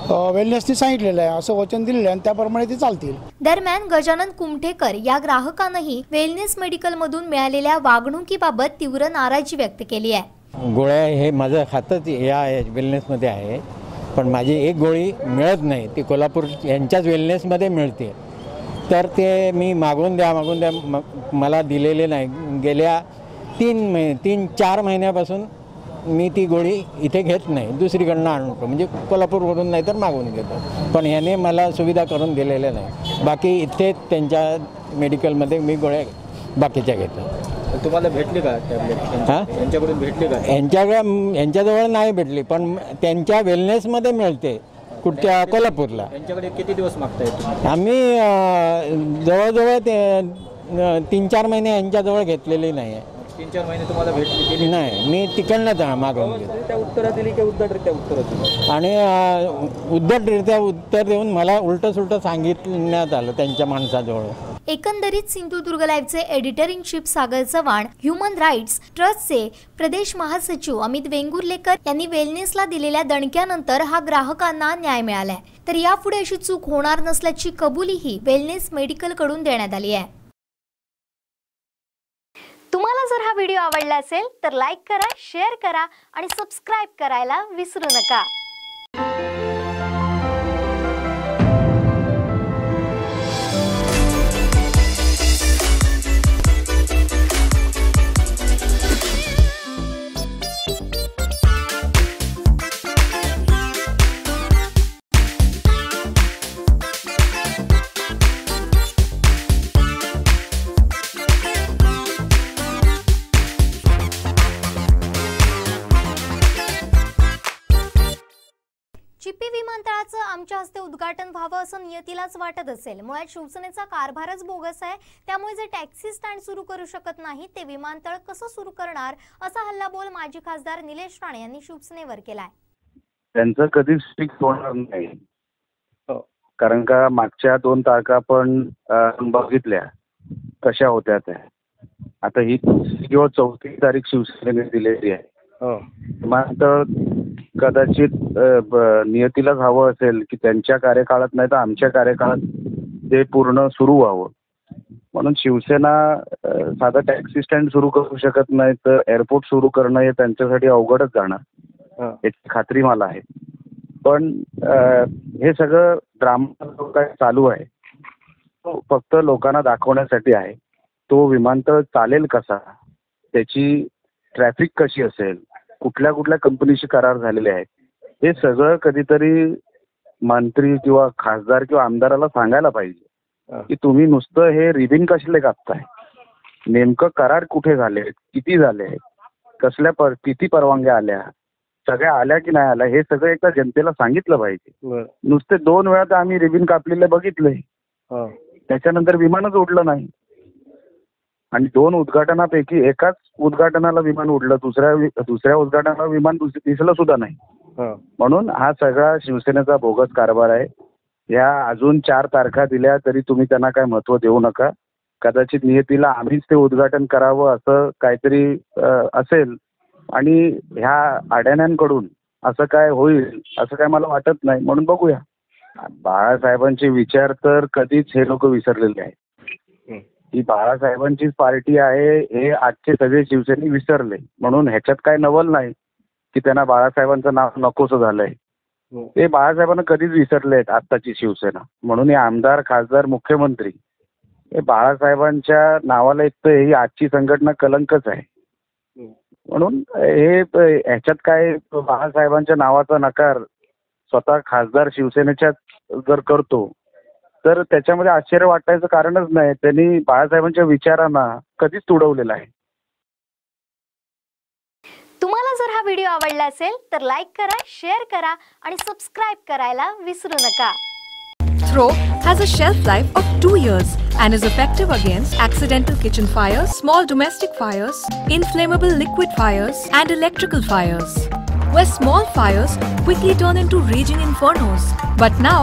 Speaker 10: वेलनेसने सांगितलेलं आहे, असं वचन दिलेलं आहे आणि त्याप्रमाणे ते चालतील.
Speaker 1: दरम्यान गजानन कुमठेकर या ग्राहकानंही वेलनेस मेडिकलमधून मिळालेल्या वागणुकीबाबत तीव्र नाराजी व्यक्त केली आहे.
Speaker 15: गोळ्या हे माझं खातंच या वेलनेसमध्ये आहे, पण माझी एक गोळी मिळत नाही, ती कोल्हापूर यांच्याच वेलनेसमध्ये मिळते. तर ते मी मागून द्या मला दिलेले नाही. गेल्या 3-4 महिन्यापासून मी ती गोळी इथे घेत नाही, दुसरीकडनं आणतो, म्हणजे कोल्हापूरवरून नाही तर मागून घेतो. पण याने मला सुविधा करून दिलेल्या नाही. बाकी इथे त्यांच्या मेडिकलमध्ये मी गोळ्या बाकीच्या घेतो.
Speaker 11: तुम्हाला भेटली का टॅबलेट? यांच्याकडून भेटली का?
Speaker 15: यांच्याजवळ नाही भेटली, पण त्यांच्या वेलनेसमध्ये मिळते. कुठच्या? कोल्हापूरला.
Speaker 11: यांच्याकडे किती दिवस मागताय?
Speaker 15: आम्ही जवळजवळ 3-4 महिने यांच्याजवळ घेतलेली नाही आहे.
Speaker 11: 3-4 महिने तुम्हाला भेटली
Speaker 15: नाही? मी तिकडनंच मागवून घेतो.
Speaker 11: त्या उत्तरं दिली की उद्धटरित्या उत्तरं दिली?
Speaker 15: आणि उद्धटरित्या उत्तर देऊन मला उलटं सुलटं सांगितण्यात आलं त्यांच्या माणसाजवळ.
Speaker 1: एकंदरीत सिंधुदुर्ग लाईव्हचे editor in chief Sagar Chavan, human rights ट्रस्टचे प्रदेश महासचिव अमित वेंगुर्लेकर यांनी वेलनेसला दिलेल्या दणक्यानंतर हा ग्राहकांना न्याय मिळालाय. तर यापुढे अशी चूक होणार नसल्याची कबुलीही वेलनेस मेडिकल कडून देण्यात आली आहे. तुम्हाला जर हा व्हिडिओ आवडला असेल तर लाईक करा, शेअर करा आणि सबस्क्राईब करायला विसरू नका. चिपी विमानतळाचं आमच्या हस्ते उद्घाटन व्हावं असं नियतीलाच वाटत असेल. मुळात शिवसेनेचा कारभारच बोगस आहे. त्यामुळे जे टॅक्सी स्टँड सुरू करू शकत नाही ते विमानतळ कसं सुरू करणार असा हल्लाबोल माजी खासदार निलेश राणे यांनी शिवसेनेवर केलाय.
Speaker 16: त्यांचं कधीच फिक्स होणार नाही, कारण का मागच्या 2 तारखा पण बघितल्या कशा होत्या त्या. आता ही 3 किंवा 4 तारीख शिवसेनेने दिलेली आहे. विमानतळ कदाचित नियतीलाच हवं असेल की त्यांच्या कार्यकाळात नाही तर आमच्या कार्यकाळात ते पूर्ण सुरू व्हावं. म्हणून शिवसेना साधा टॅक्सी स्टँड सुरू करू शकत नाही तर एअरपोर्ट सुरू करणं हे त्यांच्यासाठी अवघडच जाणार याची खात्री मला आहे. पण हे सगळं ड्रामा काय चालू आहे तो फक्त लोकांना दाखवण्यासाठी आहे. तो विमानतळ चालेल कसा, त्याची ट्रॅफिक कशी असेल, कुठल्या कुठल्या कंपनीशी करार झालेले आहेत, हे सगळं कधीतरी मंत्री किंवा खासदार किंवा आमदाराला सांगायला पाहिजे की तुम्ही नुसतं हे रिबिन कशाले कापताय, नेमकं करार कुठे झाले, किती झाले, किती परवानग्या आल्या, सगळ्या आल्या की नाही आल्या, हे सगळं एकदा जनतेला सांगितलं पाहिजे. नुसते 2 वेळा तर आम्ही रिबिन कापलेले बघितले, त्याच्यानंतर विमानच उडलं नाही. आणि 2 उद्घाटनापैकी एकाच उद्घाटनाला विमान उडलं, दुसऱ्या उद्घाटनाला विमान दिसलं सुद्धा नाही. म्हणून हा सगळा शिवसेनेचा बोगस कारभार आहे. या अजून 4 तारखा दिल्या तरी तुम्ही त्यांना काय महत्व देऊ नका. कदाचित नियतीला आम्हीच ते उद्घाटन करावं असं काहीतरी असेल आणि ह्या अडाण्यांकडून असं काय होईल असं काय मला वाटत नाही. म्हणून बघूया. बाळासाहेबांचे विचार तर कधीच हे लोक विसरलेले आहेत. ही बाळासाहेबांचीच पार्टी आहे हे आजचे सगळे शिवसैनिक विसरले. म्हणून ह्याच्यात काय नवल नाही की त्यांना बाळासाहेबांचं नाव नकोसं झालंय. ते बाळासाहेबांना कधीच विसरलेत आत्ताची शिवसेना. म्हणून हे आमदार, खासदार, मुख्यमंत्री हे बाळासाहेबांच्या नावाला एक तर ही आजची संघटना कलंकच आहे. म्हणून हे ह्याच्यात काय बाळासाहेबांच्या नावाचा नकार स्वतः खासदार शिवसेनेच्या जर करतो तर त्याच्यामध्ये आश्चर्य वाटायचं कारणच नाही. त्यांनी बाळासाहेबांच्या विचारांना कधीच तुडवलेलं आहे.
Speaker 8: तुम्हाला जर हा व्हिडिओ आवडला असेल तर लाईक करा, शेअर करा आणि सबस्क्राइब करायला विसरू नका.
Speaker 17: Throw has a shelf life of 2 years and is effective against accidental kitchen fires, small domestic fires, inflammable liquid fires, and electrical fires, where small fires quickly turn into raging infernos. But now,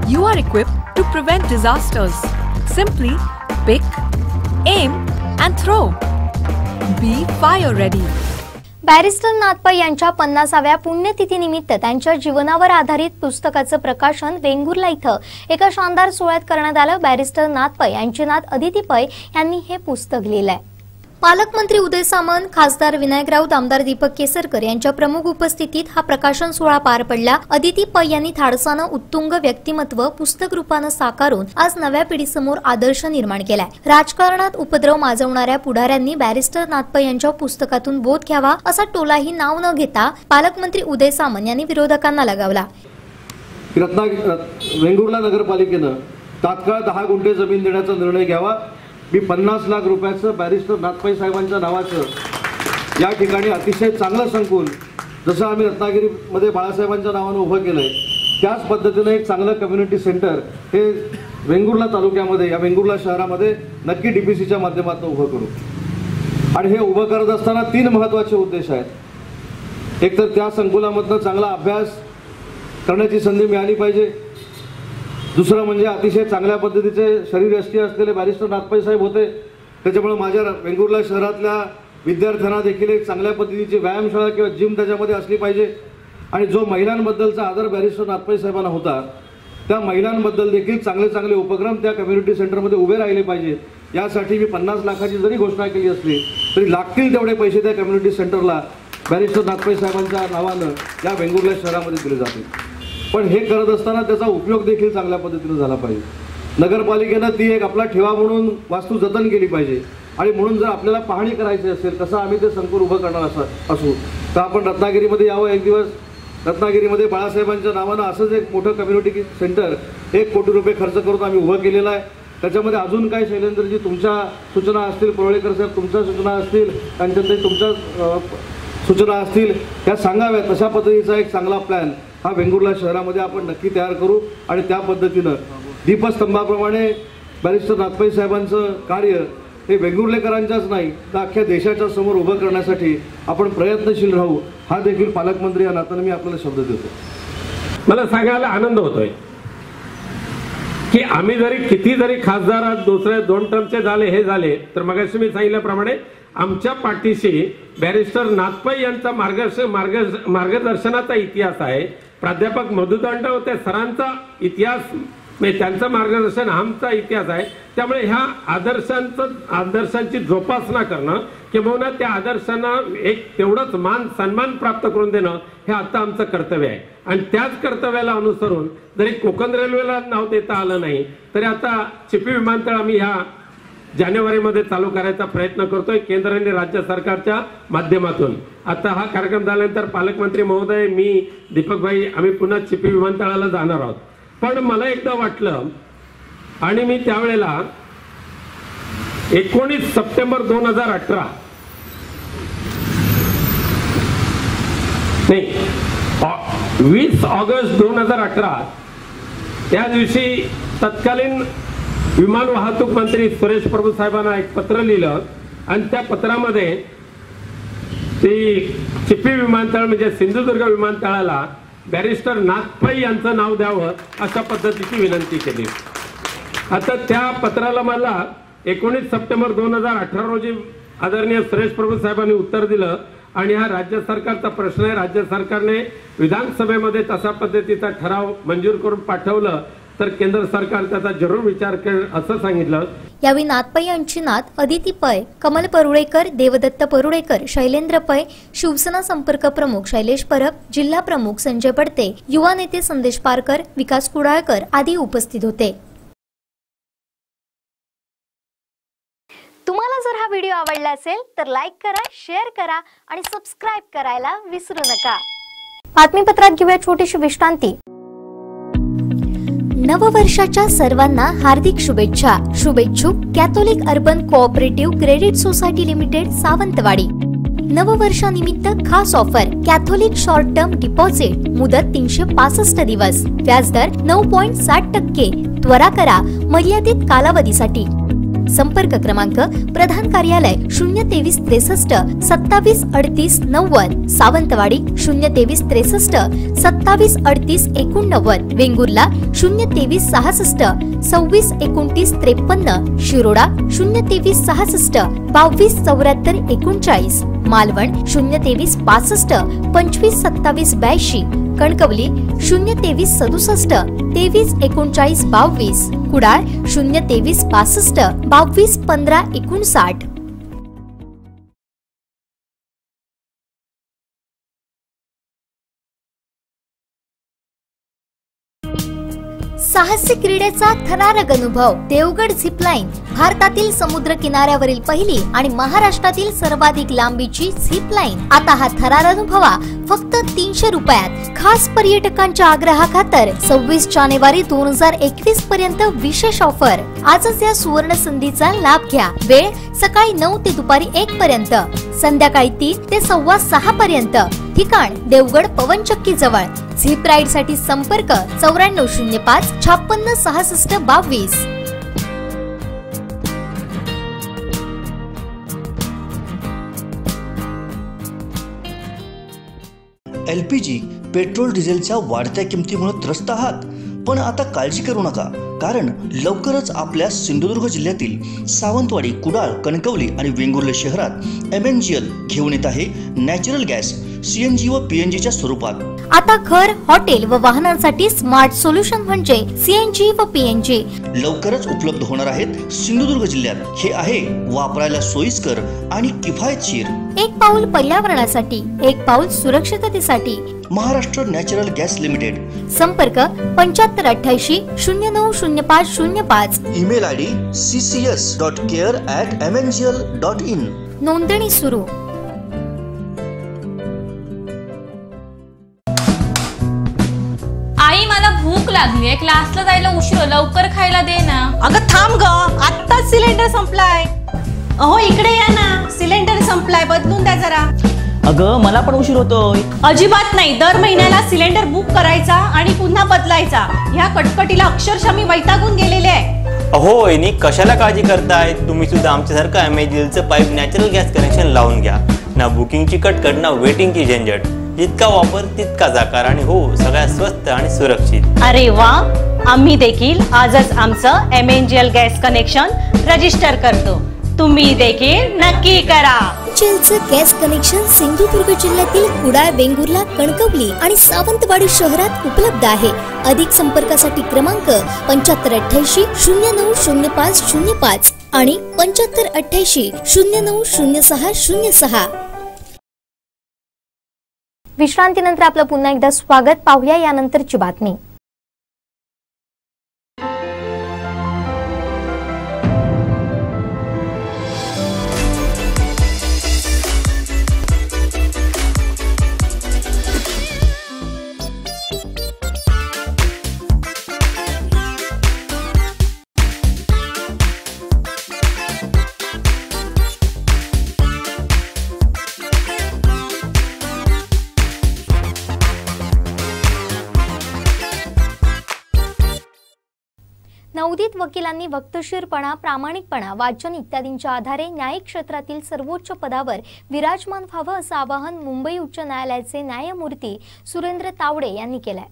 Speaker 17: you are equipped to prevent disasters. Simply pick, aim, and throw. Be fire ready.
Speaker 8: Barrister Nath Pai यांच्या 50व्या पुण्यतिथीनिमित्त त्यांच्या जीवनावर आधारित पुस्तकाचं प्रकाशन वेंगुर्ला इथं एका शानदार सोहळ्यात करण्यात आलं. बॅरिस्टर नाथ पै यांचे नात अदिती पै यांनी हे पुस्तक लिहिलंय. पालकमंत्री उदय सामंत, खासदार विनायक राऊत, आमदार दीपक केसरकर यांच्या प्रमुख उपस्थितीत हा प्रकाशन सोहळा पार पडला. अदिती पै यांनी धाडसानं उत्तुंग व्यक्तिमत्व पुस्तक रूपानं साकारून आज नव्या पिढीसमोर आदर्श निर्माण केलाय. राजकारणात उपद्रव माजवणाऱ्या पुढाऱ्यांनी बॅरिस्टर नाथ पै यांच्या पुस्तकातून बोध घ्यावा असा टोलाही नाव न घेता पालकमंत्री उदय सामंत यांनी विरोधकांना लगावला.
Speaker 3: वेंगुर्ला नगरपालिकेनं तात्काळ 10 गुंठे जमीन देण्याचा निर्णय घ्यावा. मी 50 लाख रुपयाचं बॅरिस्टर नाथ पै साहेबांच्या नावाचं या ठिकाणी अतिशय चांगलं संकुल जसं आम्ही रत्नागिरीमध्ये बाळासाहेबांच्या नावानं उभं केलंय त्याच पद्धतीनं एक चांगलं कम्युनिटी सेंटर हे वेंगुर्ला तालुक्यामध्ये, या वेंगुर्ला शहरामध्ये नक्की DPCच्या माध्यमातून उभं करू. आणि हे उभं करत असताना 3 महत्त्वाचे उद्देश आहेत. एक तर त्या संकुलामधनं चांगला अभ्यास करण्याची संधी मिळाली पाहिजे. दुसरं म्हणजे अतिशय चांगल्या पद्धतीचे शरीरयष्टी असलेले बॅरिस्टर नाथ पै साहेब होते. त्याच्यामुळे माझ्या वेंगुर्ला शहरातल्या विद्यार्थ्यांना देखील एक चांगल्या पद्धतीची व्यायामशाळा किंवा जिम त्याच्यामध्ये असली पाहिजे. आणि जो महिलांबद्दलचा आदर बॅरिस्टर नाथ पै साहेबांना होता त्या महिलांबद्दल देखील चांगले चांगले उपक्रम त्या कम्युनिटी सेंटरमध्ये उभे राहिले पाहिजेत. यासाठी मी 50 लाखाची जरी घोषणा केली असली तरी लागतील तेवढे पैसे त्या कम्युनिटी सेंटरला बॅरिस्टर नाथ पै साहेबांच्या नावानं या वेंगुर्ला शहरामध्ये दिले जातील. पण हे करत असताना त्याचा उपयोग देखील चांगल्या पद्धतीने झाला पाहिजे. नगरपालिकेनं ती एक आपला ठेवा म्हणून वास्तू जतन केली पाहिजे. आणि म्हणून जर आपल्याला पाहणी करायची असेल कसं आम्ही ते संकुल उभं करणार असू तर आपण रत्नागिरीमध्ये यावं. एक दिवस रत्नागिरीमध्ये बाळासाहेबांच्या नावानं असंच एक मोठं कम्युनिटी सेंटर 1 कोटी रुपये खर्च करून आम्ही उभं केलेलं आहे. त्याच्यामध्ये अजून काय शैलेंद्रजी तुमच्या सूचना असतील, परोळेकर साहेब तुमच्या सूचना असतील, त्यांच्यातही तुमच्या सूचना असतील त्या सांगाव्यात. तशा पद्धतीचा एक चांगला प्लॅन हा वेंगुर्ला शहरामध्ये आपण नक्की तयार करू. आणि त्या पद्धतीनं दीपस्तंभाप्रमाणे बॅरिस्टर नाथ पै साहेबांचं कार्य हे वेंगुर्लेकरांच्याच नाही तर अख्ख्या देशाच्या समोर उभं करण्यासाठी आपण प्रयत्नशील राहू. हा देखील पालकमंत्री या नात्यानं मी आपल्याला शब्द देतो.
Speaker 5: मला सांगायला आनंद होतोय की आम्ही किती जरी खासदार दुसरे 2 टर्मचे झाले हे झाले तर मगाशी मी सांगितल्याप्रमाणे आमच्या पाठीशी बॅरिस्टर नाथ पै यांचा मार्गदर्शनाचा इतिहास आहे. प्राध्यापक मधुदंड होते सरांचा इतिहास म्हणजे त्यांचं मार्गदर्शन आमचा इतिहास आहे. त्यामुळे ह्या आदर्शांची जोपासना करणं किंवा त्या आदर्शांना एक तेवढंच मान सन्मान प्राप्त करून देणं हे आता आमचं कर्तव्य आहे. आणि त्याच कर्तव्याला अनुसरून जरी कोकण रेल्वेला नाव देता आलं नाही तरी आता चिपी विमानतळ आम्ही ह्या जानेवारीमध्ये चालू करायचा प्रयत्न करतोय केंद्र आणि राज्य सरकारच्या माध्यमातून. आता हा कार्यक्रम झाल्यानंतर पालकमंत्री महोदय, मी, दीपक भाई आम्ही पुन्हा चिपी विमानतळाला जाणार आहोत. पण मला एकदा वाटलं आणि मी त्यावेळेला 19 सप्टेंबर 2018 नाही 20 ऑगस्ट 2018 त्या दिवशी तत्कालीन विमान वाहतूक मंत्री सुरेश प्रभू साहेबांना एक पत्र लिहिलं आणि त्या पत्रामध्ये ती चिपी विमानतळ म्हणजे सिंधुदुर्ग विमानतळाला बॅरिस्टर नाथ पै यांचं नाव द्यावं अशा पद्धतीची विनंती केली. आता त्या पत्राला मला 19 सप्टेंबर 2018 रोजी आदरणीय सुरेश प्रभू साहेबांनी उत्तर दिलं आणि हा राज्य सरकारचा प्रश्न आहे. राज्य सरकारने विधानसभेमध्ये तसा पद्धतीचा ठराव मंजूर करून पाठवलं तर केंद्र सरकार त्याचा जरूर विचार करेल असं सांगितलं.
Speaker 1: यावेळी नाथ यांची नात अदिती पै, कमल परुळेकर, देवदत्त परुळेकर, शैलेंद्र पै, शिवसेना संपर्क प्रमुख शैलेश परब, जिल्हा प्रमुख संजय पडते, युवा नेते संदेश पारकर, विकास कुडाळकर आदी उपस्थित होते.
Speaker 8: तुम्हाला जर हा व्हिडिओ आवडला असेल तर लाईक करा, शेअर करा आणि सबस्क्राइब करायला विसरू नका. बातमीपत्रात घेऊया छोटीशी विश्रांती.
Speaker 1: नववर्षाच्या सर्वांना हार्दिक शुभेच्छा. शुभेच्छुक Catholic urban cooperative credit society limited, Sawantwadi. नववर्षानिमित्त खास offer. Catholic short term deposit, मुदत 365 दिवस, व्याजदर 9.60%. त्वरा करा मर्यादित कालावधीसाठी. संपर्क क्रमांक प्रधान कार्यालय 023 63 27 38 90, सावंतवाडी 023 63 27 38 89, वेंगुर्ला 023 66 26 29 53, शिरोडा 023 66 22 74 39, मालवण 023 65 25 27 82, कणकवली 023 67 23 39 22, कुडाळ 023 65 22 15 59. साहसी क्रीडेचा थरारक अनुभव. देवगड झिपलाईन भारतातील समुद्र किनाऱ्यावरील पहिली आणि महाराष्ट्रातील सर्वाधिक लांबीची झिपलाईन. आता हा थरार अनुभवा फक्त 300 रुपयात. खास पर्यटकांच्या आग्रहाखातर 26 जानेवारी 2021 पर्यंत विशेष ऑफर. आजच या सुवर्ण संधीचा लाभ घ्या. वेळ सकाळी 9 ते दुपारी 1 पर्यंत, संध्याकाळी 3 ते 6:15 पर्यंत. ठिकाण देवगड पवनचक्की जवळ. झिप राईड साठी संपर्क 9405 56 66 22.
Speaker 2: LPG पेट्रोल डिझेलच्या वाढत्या किमतीमुळे त्रस्त आहात, पण आता काळजी करू नका, कारण लवकरच आपल्या सिंधुदुर्ग जिल्ह्यातील सावंतवाडी, कुडाळ, कणकवली आणि वेंगुर्ले शहरात MNGL घेऊन येत आहे नॅचरल गॅस CNG व PNG स्वरूपात.
Speaker 1: आता घर, हॉटेल व वाहनांसाठी स्मार्ट सोल्युशन म्हणजे CNG व PNG
Speaker 2: लवकरच उपलब्ध होणार आहेत सिंधुदुर्ग जिल्ह्यात. हे आहे वापरायला सोयीस्कर आणि किफायतशीर. एक
Speaker 1: पाऊल पर्यावरणासाठी, एक पाऊल सुरक्षिततेसाठी.
Speaker 2: Maharashtra natural gas limited.
Speaker 1: संपर्क 7588 090505.
Speaker 2: Email ID ccs.care@mngl.in.
Speaker 1: नोंदणी सुरू.
Speaker 18: आई मला भूक लागली, क्लासला जायला उशीर, लवकर खायला दे ना.
Speaker 19: अगं थांब ग, आत्ताच सिलेंडर संपलाय. अहो इकडे या ना, सिलेंडर संपलाय, बदलून द्या जरा.
Speaker 20: अगं मला पण उशीर होतोय.
Speaker 19: अजिबात नाही, दर महिन्याला सिलेंडर बुक करायचा आणि पुन्हा बदलायचा. ह्या कटकटीला अक्षरशः मी वैतागून गेलेले आहे.
Speaker 21: अहो वहिनी, कशाला काळजी करताय? तुम्ही सुद्धा आमच्यासारखं MNGLचं पाईप नॅचरल गॅस कनेक्शन लावून घ्या. ना बुकिंगची कटकट, ना वेटिंगची झंझट. जितका वापर तितका जाकार आणि हो सगळ्यात स्वस्त आणि सुरक्षित.
Speaker 19: अरे वा, आम्ही देखील आजच आमचं MNGL गॅस कनेक्शन रजिस्टर करतो. तुम्ही देखील नक्की करा.
Speaker 1: गॅस कनेक्शन सिंधुदुर्ग जिल्ह्यातील कुडाळ, वेंगुर्ला, कणकवली आणि सावंतवाडी शहरात उपलब्ध आहे. अधिक संपर्कासाठी क्रमांक 7588 090505 आणि 7588 090606.
Speaker 8: विश्रांतीनंतर आपलं पुन्हा एकदा स्वागत. पाहूया यानंतरची बातमी. नवोदित वकिलांनी वक्तशीरपणा, प्रामाणिकपणा, वाचन इत्यादींच्या आधारे न्यायिक क्षेत्रातील सर्वोच्च पदावर विराजमान व्हावं असं आवाहन मुंबई उच्च न्यायालयाचे न्यायमूर्ती सुरेंद्र तावडे यांनी केलंय.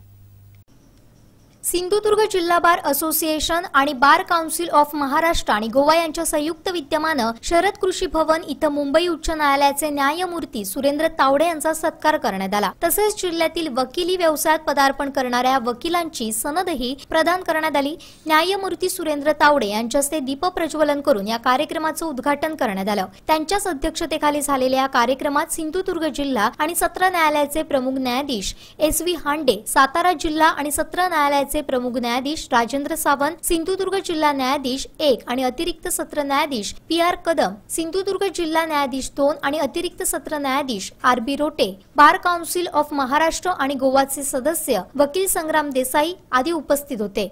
Speaker 1: सिंधुदुर्ग जिल्हा बार असोसिएशन आणि बार काउन्सिल ऑफ महाराष्ट्र आणि गोवा यांच्या संयुक्त विद्यमानं शरद कृषी भवन इथं मुंबई उच्च न्यायालयाचे न्यायमूर्ती सुरेंद्र तावडे यांचा सत्कार करण्यात आला. तसेच जिल्ह्यातील वकिली व्यवसायात पदार्पण करणाऱ्या वकिलांची सनदही प्रदान करण्यात आली. न्यायमूर्ती सुरेंद्र तावडे यांच्या हस्ते दीप प्रज्वलन करून या कार्यक्रमाचं उद्घाटन करण्यात आलं. त्यांच्याच अध्यक्षतेखाली झालेल्या या कार्यक्रमात सिंधुदुर्ग जिल्हा आणि सत्र न्यायालयाचे प्रमुख न्यायाधीश SV हांडे, सातारा जिल्हा आणि सत्र न्यायालयाचे प्रमुख न्यायाधीश राजेंद्र सावंत, सिंधुदुर्ग जिल्हा न्यायाधीश 1 आणि अतिरिक्त सत्र न्यायाधीश PR कदम, सिंधुदुर्ग जिल्हा न्यायाधीश 2 आणि अतिरिक्त सत्र न्यायाधीश RB Rote, bar council of Maharashtra आणि गोवाचे सदस्य वकील संग्राम देसाई आदी उपस्थित होते.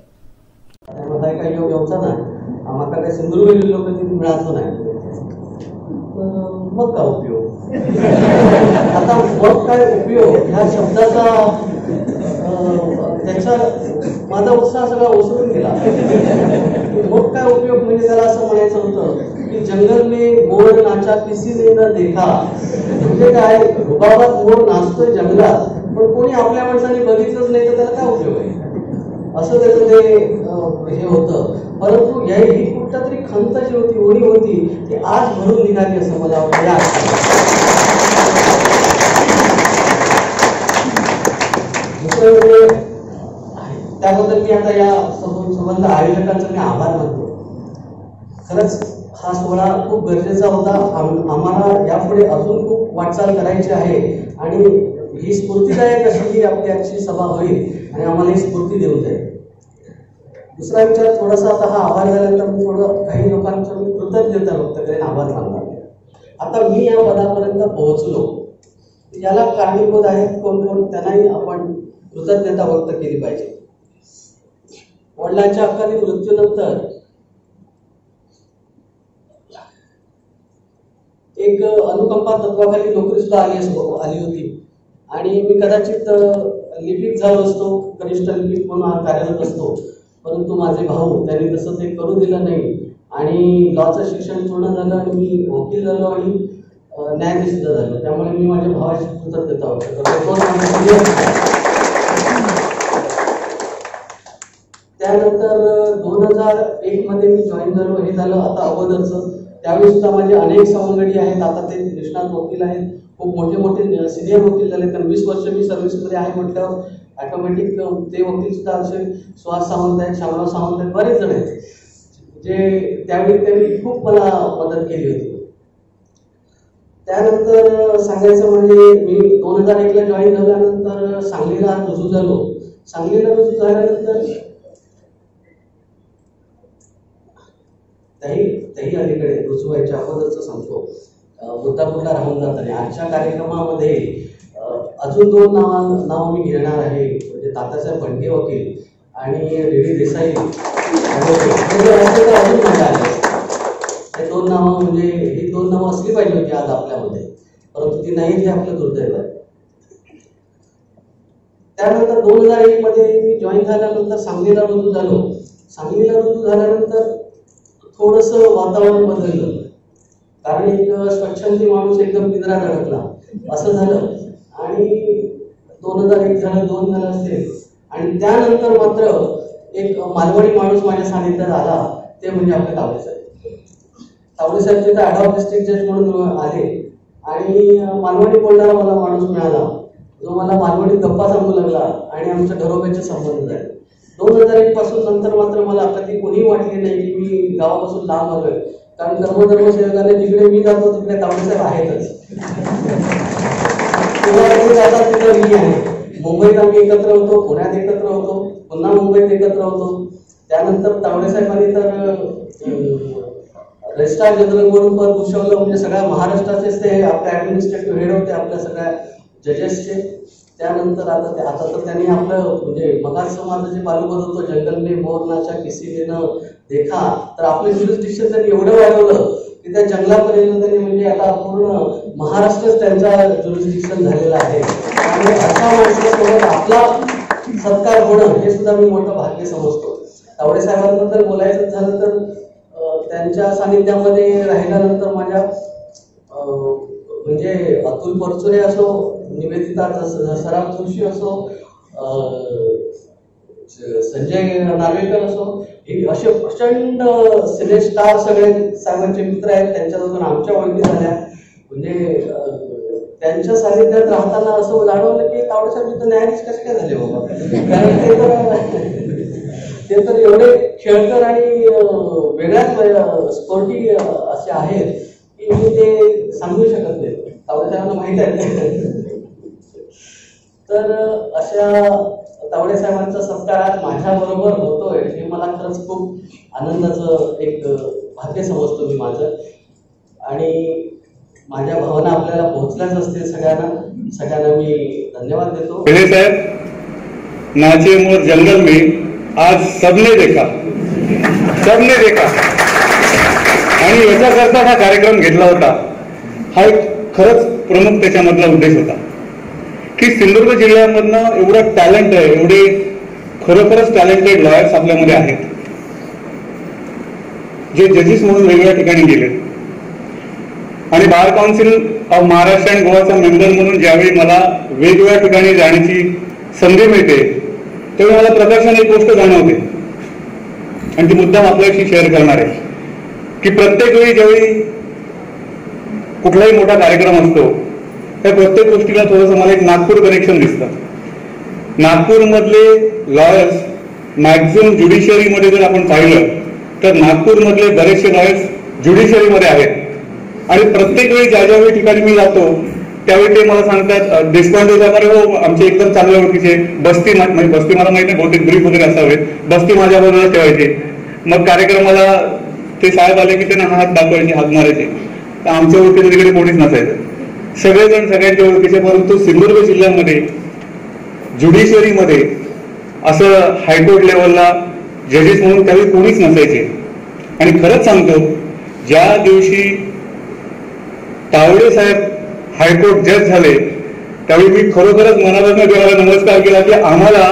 Speaker 4: सिंधुदुर्ग जिल्ह्यामध्ये मिळालं नाही मग काय उपयोग. आता मग काय उपयोग ह्या शब्दाचा त्याचा माझा उत्साह सगळा ओसरून गेला. मग काय उपयोग म्हणजे त्याला असं म्हणायचं होतं की जंगल में मोर नाचा किसी ने न देखा. म्हणजे काय, रुबाबात मोर नाचतोय जंगलात पण कोणी आपल्या माणसाने बघितलंच नाही तर त्याला काय उपयोग आहे असं त्याचं ते हे होतं. परंतु ही कुठला तरी खंत जी होती, ओढी होती ती आज भरून निघाली असं मला वाटतं. दुसरं म्हणजे त्याबद्दल मी आता या संबंध आयोजकांचा मी आभार मानतो. खरंच हा सोहळा खूप गरजेचा होता. आम्हाला यापुढे अजून खूप वाटचाल करायची आहे आणि ही स्फूर्तीदायक अशी ही आपली आजची सभा होईल आणि आम्हाला ही स्फूर्ती देऊन जाईल. दुसरा विचार थोडासा, आता हा आभार झाल्यानंतर मी थोडं काही लोकांचं मी कृतज्ञता व्यक्त करेन, आभार मानणार. आता मी या पदापर्यंत पोहोचलो, याला कारणीभूत आहेत कोण कोण त्यांनाही आपण कृतज्ञता व्यक्त केली पाहिजे. वडिलांच्या अकाली मृत्यूनंतर एक अनुकंपा तत्वाखाली नोकरी सुद्धा आली होती आणि मी कदाचित लिपिक झालो असतो, कनिष्ठ लिपिक म्हणून कार्यरत असतो. परंतु माझे भाऊ त्यांनी तसं ते करू दिलं नाही आणि लॉचं शिक्षण पूर्ण झालं आणि मी वकील झालो आणि न्यायाधीश सुद्धा झालो. त्यामुळे मी माझ्या भावाची कृतज्ञता व्यक्त करतो. त्यानंतर 2001 मध्ये मी जॉईन झालो. हे झालं आता अगोदरचं. त्यावेळी सुद्धा माझे अनेक सवंगडी आहेत. आता ते निष्णात वकील आहेत, खूप मोठे मोठे सिनियर वकील झाले. कारण 20 वर्ष मी सर्व्हिसमध्ये आहे म्हटल्यावर ऑटोमॅटिक ते वकील सुद्धा असे सुहास सावंत आहेत, श्यामराव सावंत आहेत, बरेच जण आहेत जे त्यावेळी त्यांनी खूप मला मदत केली होती. त्यानंतर सांगायचं म्हणजे मी 2001 ला जॉईन झाल्यानंतर सांगलीला रुजू झालो. सांगलीला रुजू झाल्यानंतर त्याही अलीकडे रुजू व्हायच्या अगोदरचं सांगतो, बुद्धापूरला राहून जाताना आजच्या कार्यक्रमामध्ये अजून 2 नाव मी घेणार आहे. म्हणजे तात्यासाहेब भंडके वकील आणि रेडी देसाई अजून माझ्या आले. हे 2 नावं म्हणजे ही 2 नावं असली पाहिजे होती आज आपल्यामध्ये, परंतु ती नाही, हे आपलं दुर्दैव आहे. त्यानंतर 2001 मध्ये मी जॉईन झाल्यानंतर सांगलीला रुजू झालो. सांगलीला रुजू झाल्यानंतर थोडंसं वातावरण बदललं, कारण एक स्वच्छंदी माणूस एकदम पिंजरा अडकला असं झालं आणि 2001 झालं, 2 झालं असेल. आणि त्यानंतर मात्र एक मालवणी माणूस माझ्या सानिध्यात आला, ते म्हणजे आपले तावडेसाहेब. तावडेसाहेब तिथे ॲडव्होकेट डिस्ट्रिक्ट जज म्हणून आले आणि मालवणी बोलणारा मला माणूस मिळाला, जो मला मालवणीत गप्पा सांगू लागला आणि आमच्या घरोब्याचे संबंध झाले. 2001 पासून नंतर मात्र मला कधी कोणी वाटले नाही की मी गावापासून लांब आलोय, कारण कर्मधर्म सेवकाने जिकडे मी जातो तिकडे तावडेसाहेब आहेतच. तिकडे मी आहे. मुंबईत आम्ही एकत्र होतो, पुण्यात एकत्र होतो, पुन्हा मुंबईत एकत्र होतो. त्यानंतर तावडेसाहेबांनी तर रजिस्ट्रार जनरल म्हणून पद भूषवलं. म्हणजे सगळ्या महाराष्ट्राचेच ते आपले ऍडमिनिस्ट्रेटिव्ह हेड होते, आपल्या सगळ्या जजेसचे. त्यानंतर आता तर त्यांनी आपलं म्हणजे मगाच माझं जे बालूपद होतं, जंगल में मोर नाचा किसी ने न देखा, तर आपलं ज्युरिस्डिक्शन त्यांनी एवढं वाढवलं की त्या जंगलापर्यंत त्यांनी म्हणजे आता पूर्ण महाराष्ट्रच त्यांचा ज्युरिस्डिक्शन झालेला आहे. त्यामुळे अशा माणसासोबत आपला सत्कार होणं हे सुद्धा मी मोठं भाग्य समजतो. तावडे साहेबांबद्दल बोलायचं झालं तर त्यांच्या सानिध्यामध्ये राहिल्यानंतर माझ्या म्हणजे अतुल परचुरे असो, निवेदिता सराफ जोशी असो, संजय नार्वेकर असो, हे असे प्रचंड सिनेस्टार सगळे साहेबांचे मित्र आहेत. त्यांच्यापासून आमच्या ओळखी झाल्या. म्हणजे त्यांच्या सानिध्यात राहताना असं जाणवलं की तावडे साहेब तर न्यायाधीश कसे काय झाले बाबा, कारण ते तर एवढे खेळकर आणि वेगळ्याच स्पोर्टी असे आहेत की मी ते सांगू शकत नाही. तावडे साहेबांना माहित आहे. तर अशा तावडे साहेबांचा सत्कार आज माझ्या बरोबर होतोय हे मला खरंच खूप आनंदाचं एक भाग्य समजतो मी माझं. आणि माझ्या भावना आपल्याला पोहोचल्याच असतील सगळ्यांना मी धन्यवाद देतो.
Speaker 6: साहेब, नाचे मोर जंगल में आज सबने देखा आणि याच्याकरता हा कार्यक्रम घेतला होता. हा एक खरंच प्रमुख त्याच्यामधला उद्देश होता की सिंधुदुर्ग जिल्ह्यामधनं एवढं टॅलेंट आहे, एवढे खरोखरच टॅलेंटेड लॉयर्स आपल्यामध्ये आहेत जे जजेस म्हणून वेगवेगळ्या ठिकाणी गेले. आणि bar council of Maharashtra and गोवाचा मेंबर म्हणून ज्यावेळी मला वेगवेगळ्या ठिकाणी जाण्याची संधी मिळते तेव्हा मला प्रकर्षाने एक गोष्ट जाणवते आणि ती मुद्दाम आपल्याशी शेअर करणार आहे की प्रत्येक वेळी ज्यावेळी कुठलाही मोठा कार्यक्रम असतो त्या प्रत्येक गोष्टीला थोडंसं मला एक नागपूर कनेक्शन दिसतं. नागपूरमधले लॉयर्स मॅक्झिमम ज्युडिशियरीमध्ये जर आपण पाहिलं तर नागपूरमधले बरेचसे लॉयर्स ज्युडिशियरीमध्ये आहेत. आणि प्रत्येक वेळी ज्या ज्यावेळी ठिकाणी मी जातो त्यावेळी ते मला सांगतात, देशपांडे साहेब हो आमचे एकदम चांगल्या ओळखीचे, बस्ती मला माहिती नाही बहुतेक ब्रीफ वगैरे असावेत, बस्ती माझ्याबरोबर ठेवायचे. मग कार्यक्रमाला ते साहेब आले की त्यांना हात दाखवायचे, हात मारायचे. तर आमच्या ओळखीचं तिकडे कोणीच नसायचं, सगळेजण सगळ्यांच्या ओळखीचे. परंतु सिंधुदुर्ग जिल्ह्यामध्ये ज्युडिशियरीमध्ये असं हायकोर्ट लेवलला जजेस म्हणून त्यावेळी कोणीच नसायचे. आणि खरंच सांगतो, ज्या दिवशी तावडे साहेब हायकोर्ट जज झाले त्यावेळी मी खरोखरच मनापासून देवाला नमस्कार केला की आम्हाला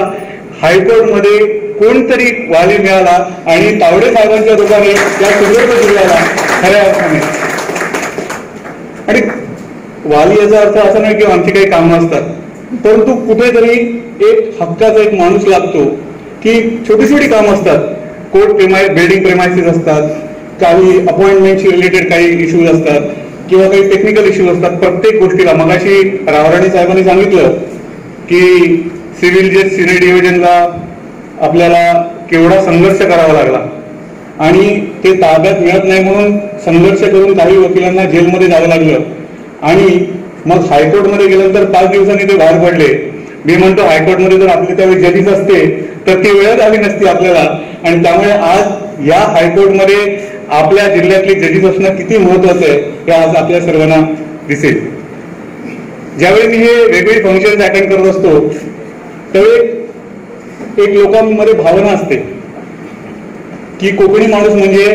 Speaker 6: हायकोर्टमध्ये कोणतरी वाली मिळाला आणि तावडे साहेबांच्या रूपाने या सिंधुदुर्ग जिल्ह्याला खऱ्या अर्थाने. आणि वाली याचा अर्थ असा नाही की आमची काही कामं असतात, परंतु कुठेतरी एक हक्काचा एक माणूस लागतो की छोटी छोटी कामं असतात. कोर्ट बिल्डिंग प्रेमायसिस असतात, काही अपॉइंटमेंटशी रिलेटेड काही इश्यूज असतात किंवा काही टेक्निकल इश्यूज असतात. प्रत्येक गोष्टीला मगाशी रावराणी साहेबांनी सांगितलं की सिव्हिल जज सिनियर डिव्हिजनला आपल्याला केवढा संघर्ष करावा लागला आणि ते ताब्यात मिळत नाही म्हणून संघर्ष करून काही वकिलांना जेलमध्ये जावं लागलं. आणि मग हायकोर्टमध्ये गेल्यानंतर 5 दिवसांनी ते बाहेर पडले. मी म्हणतो हायकोर्टमध्ये जर आपले त्यावेळी जजेस असते तर ती वेळच आली नसती आपल्याला. आणि त्यामुळे आज या हायकोर्टमध्ये आपल्या जिल्ह्यातली जजेस असणं किती महत्वाचं आहे हे आज आपल्या सर्वांना दिसेल. ज्यावेळी मी हे वेगवेगळे फंक्शन्स अटेंड करत असतो त्यावेळी एक लोकांमध्ये भावना असते की कोकणी माणूस म्हणजे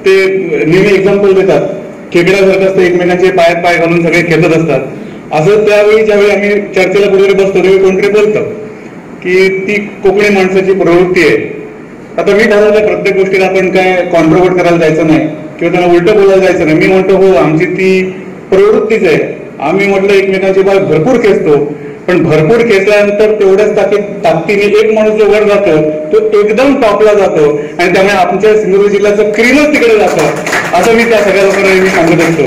Speaker 6: ते नेहमी एक्झाम्पल देतात, खेकड्यासारखं असतं, एकमेकांचे पायात पाय घालून सगळे खेळत असतात. असं त्यावेळी ज्यावेळी आम्ही चर्चेला कुठेतरी बसतो त्यावेळी कोणतरी बोलतं की ती कोकणी माणसाची प्रवृत्ती आहे. आता मी ठरवलं प्रत्येक गोष्टीला आपण काय कॉन्ट्रोवर्ट करायला जायचं नाही किंवा त्यांना उलटं बोलायला जायचं नाही. मी म्हणतो हो आमची ती प्रवृत्तीच आहे. आम्ही म्हटलं एकमेकांचे पाय भरपूर खेचतो, पण भरपूर खेचल्यानंतर तेवढ्याच ताकदीने एक माणूस जो वर जातो तो एकदम टॉपला जातो आणि त्यामुळे आमच्या सिंधुदुर्ग जिल्ह्याचं क्रीमच तिकडे जातं असं मी त्या सगळ्या लोकांना मी सांगत असतो.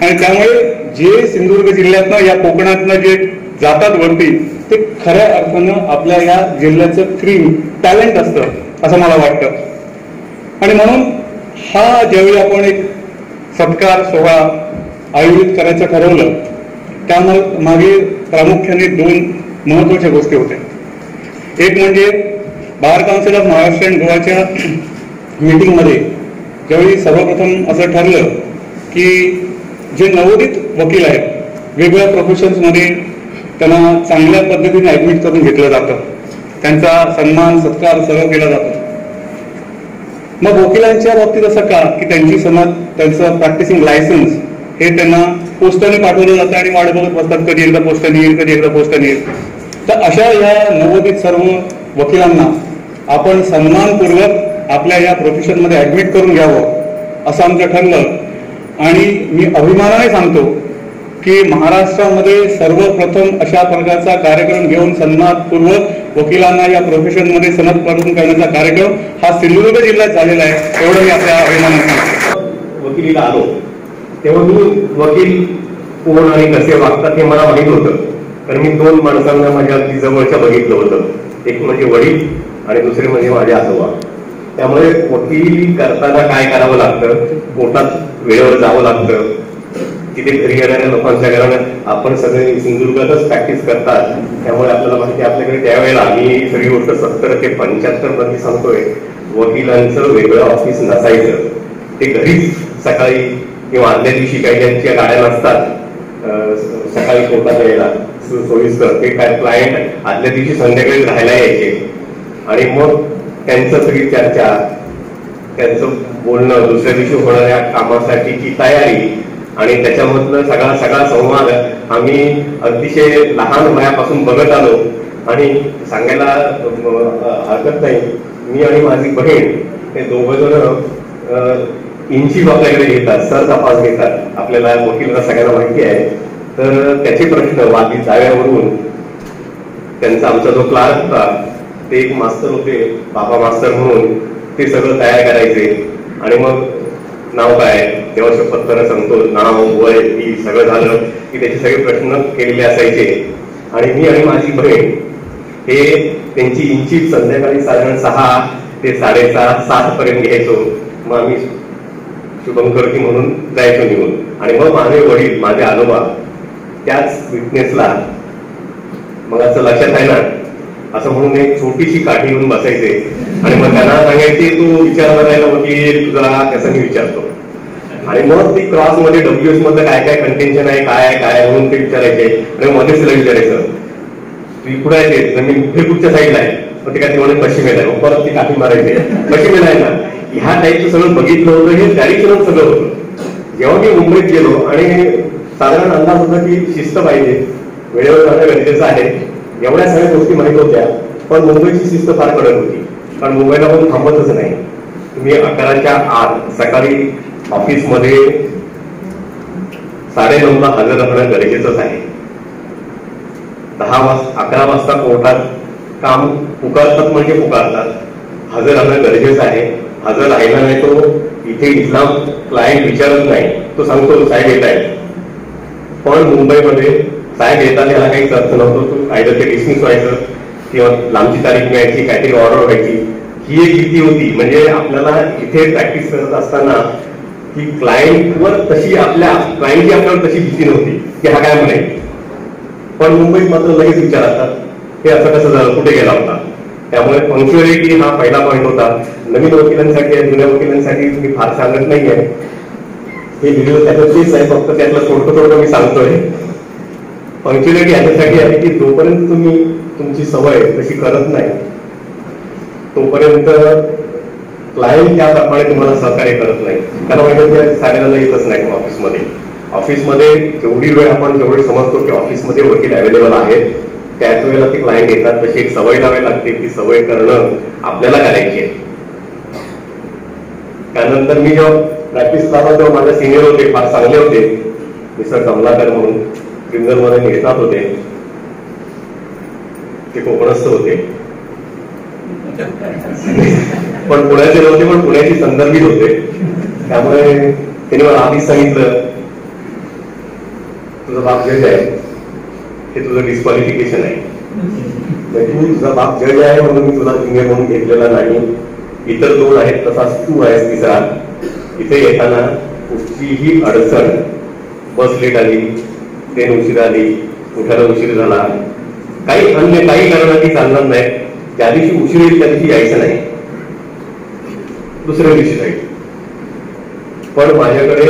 Speaker 6: आणि त्यामुळे जे सिंधुदुर्ग जिल्ह्यातनं या कोकणातनं जे जातात वरती ते खऱ्या अर्थानं आपल्या या जिल्ह्याचं क्रीम टॅलेंट असतं असं मला वाटतं. आणि म्हणून हा ज्यावेळी आपण एक सत्कार सोहळा आयोजित करायचं ठरवलं त्यामुळे मागे प्रामुख्याने 2 महत्वाच्या गोष्टी होत्या. एक म्हणजे bar council of Maharashtra and गोवाच्या मीटिंगमध्ये ज्यावेळी सर्वप्रथम असं ठरलं की जे नवोदित वकील आहेत वेगवेगळ्या प्रोफेशन्समध्ये त्यांना चांगल्या पद्धतीने ऍडमिट करून घेतलं जातं, त्यांचा सन्मान सत्कार सगळं केला जातो. मग वकिलांच्या बाबतीत असं का की त्यांचं प्रॅक्टिसिंग लायसन्स हे त्यांना पोस्टाने पाठवलं जातं आणि वाट बघत बसतात कधी एकदा पोस्टाने येईल कधी एकदा पोस्टाने येईल. तर अशा या नवोदित सर्व वकिलांना आपण सन्मानपूर्वक आपल्या या प्रोफेशनमध्ये ऍडमिट करून घ्यावं असं आमचं ठरलं. आणि मी अभिमानाने सांगतो की महाराष्ट्रामध्ये सर्वप्रथम अशा प्रकारचा कार्यक्रम घेऊन सन्मानपूर्वक वकिलांना या प्रोफेशनमध्ये समर्पण करण्याचा कार्यक्रम हा सिंधुदुर्ग जिल्ह्यात झालेला आहे, एवढं मी आपल्या अभिमानाने
Speaker 7: वकिलीला आलो तेव्हा मी वकील कोण आणि कसे वागतात हे मला माहीत होतं, कारण मी 2 माणसांना माझ्या अगदी जवळच्या बघितलं होतं, एक म्हणजे वडील आणि दुसरे म्हणजे माझे आजोबा. त्यामुळे वकिली करताना काय करावं लागतं, कोर्टात वेळेवर जावं लागतं. तिथे घरी येणाऱ्या लोकांच्या घरानं आपण सगळे सिंधुदुर्गातच प्रॅक्टिस करतात, त्यामुळे आपल्याला माहिती आपल्याकडे त्यावेळेला आम्ही सगळी गोष्ट 70 ते 75% सांगतोय, वकिलांचं वेगळं ऑफिस नसायचं. ते घरीच सकाळी किंवा आदल्या दिवशी काही ज्यांच्या गाड्या नसतात सकाळी कोर्टात यायला सोयीस्कर, ते काय क्लायंट आदल्या दिवशी संध्याकाळी राहायला यायचे आणि मग त्यांचं सगळी चर्चा, त्यांचं बोलणं, दुसऱ्या दिवशी होणाऱ्या कामासाठीची तयारी आणि त्याच्यामधलं सगळा संवाद आम्ही अतिशय लहान वयापासून बघत आलो. आणि सांगायला हरकत नाही, मी आणि माझी बहीण हे दोघं जण इंची आपल्याकडे घेतात, सर तपास घेतात, आपल्याला वकिलांना सगळ्यांना माहिती आहे. तर त्याचे प्रश्न वादी जाव्यावरून त्यांचा आमचा जो क्लार्क होता ते एक मास्तर होते, बाबा मास्तर म्हणून, ते सगळं तयार करायचे. आणि मग नाव काय, तेव्हा शपथपत्र सांगतो, नाव वय ही सगळं झालं की त्याचे सगळे प्रश्न केलेले असायचे. आणि मी आणि माझी बहीण हे त्यांची इंची संध्याकाळी साधारण 6 ते 6:30 7 पर्यंत घ्यायचो. मग आम्ही शुभंकरती म्हणून जायचो निघून. आणि मग माझे वडील, माझे आजोबा त्याच विटनेसला, मग असं लक्षात आहे ना, असं म्हणून एक छोटीशी काठी घेऊन बसायचे आणि मग त्यांना सांगायचे तू विचार करायला वकील तुझा कसं मी विचारतो. आणि मग ती क्रॉस मध्ये WS मधलं काय काय कंटेन्शन आहे, काय म्हणून ते विचारायचे. आणि मध्येच तिला विचारायचं तू कुठे आहे, ते जमीन हे कुठच्या साईडला आहे, मग ते काय ते म्हणे पश्चिमेला आहे, परत ती काठी मारायचे पश्चिमेला आहे ना. ह्या टाईपचं सगळं बघितलं होतं, हे डायरेक्शन सगळं होतं. जेव्हा मी मुंबईत गेलो आणि साधारण अंदाज होता की शिस्त पाहिजे, वेळेवर जाणं गरजेचं आहे, एवढ्या सगळ्या गोष्टी माहीत होत्या. पण मुंबईची शिस्त फार कडक होती, कारण मुंबईला पण थांबतच नाही. तुम्ही 11च्या आत सकाळी ऑफिसमध्ये 9:30ला हजर राहणं गरजेचंच आहे. 11 वाजता कोर्टात काम पुकारतात म्हणजे पुकारतात, हजर राहणं गरजेचं आहे. हजर राहिला नाही तो इथे इथला क्लायंट विचारत नाही, तो सांगतो साहेब येत आहे. पण मुंबईमध्ये साहेब येतात याला काहीच अर्थ नव्हतो. तो कायदे ते डिसमिस व्हायचं किंवा लांबची तारीख मिळायची, काहीतरी ऑर्डर व्हायची, ही एक भीती होती. म्हणजे आपल्याला इथे प्रॅक्टिस करत असताना की क्लायंटवर तशी क्लायंटची आपल्यावर तशी भीती नव्हती की हा काय म्हणे. पण मुंबईत मात्र लगेच विचारतात हे असं कसं झालं, कुठे गेला होता. त्यामुळे पंक्च्युअलिटी हा पहिला पॉईंट होता. नवीन वकिलांसाठी, जुन्या वकिलांसाठी मी फार सांगत नाहीये, हे व्हिडिओ त्याचं तेच आहे, फक्त त्यातलं थोडं मी सांगतोय. पंक्च्युअलिटी याच्यासाठी आहे की जोपर्यंत तुम्ही तुमची सवय तशी करत नाही तोपर्यंत क्लायंट त्याप्रमाणे तुम्हाला सहकार्य करत नाही. कारण म्हणजे 9:30ला येतच नाही ऑफिसमध्ये जेवढी वेळ आपण जेवढे समजतो की ऑफिसमध्ये वकील अवेलेबल आहेत त्याच वेळेला ते क्लायंट येतात. तशी एक सवय लावावी लागते, ती सवय करणं आपल्याला करायची आहे. त्यानंतर मी जेव्हा प्रॅक्टिस करतो तेव्हा माझे सिनियर होते, फार चांगले होते, मिस्टर कमलाकर म्हणून क्रिमिनलमध्ये घेतात होते, ते कोकणस्थ होते पण पुण्याचे नव्हते, पण पुण्याची संदर्भित होते. त्यामुळे त्यांनी मला आधीच सांगितलं तुझा बाप जज आहे, हे तुझं डिस्क्वालिफिकेशन आहे, तू तुझा बाप जज आहे म्हणून मी तुला ज्युनियर म्हणून घेतलेला नाही. इतर 2 आहेत, तसाच तू आहेस 3रा. इथे येताना कुठलीही अडचण, बस लेट आली, ट्रेन उशीर आली, उठायला उशीर झाला, काही कारणाने चालणार नाही. ज्या दिवशी उशीर येईल त्या दिवशी यायचं नाही, दुसऱ्या दिवशी जाईल. पण माझ्याकडे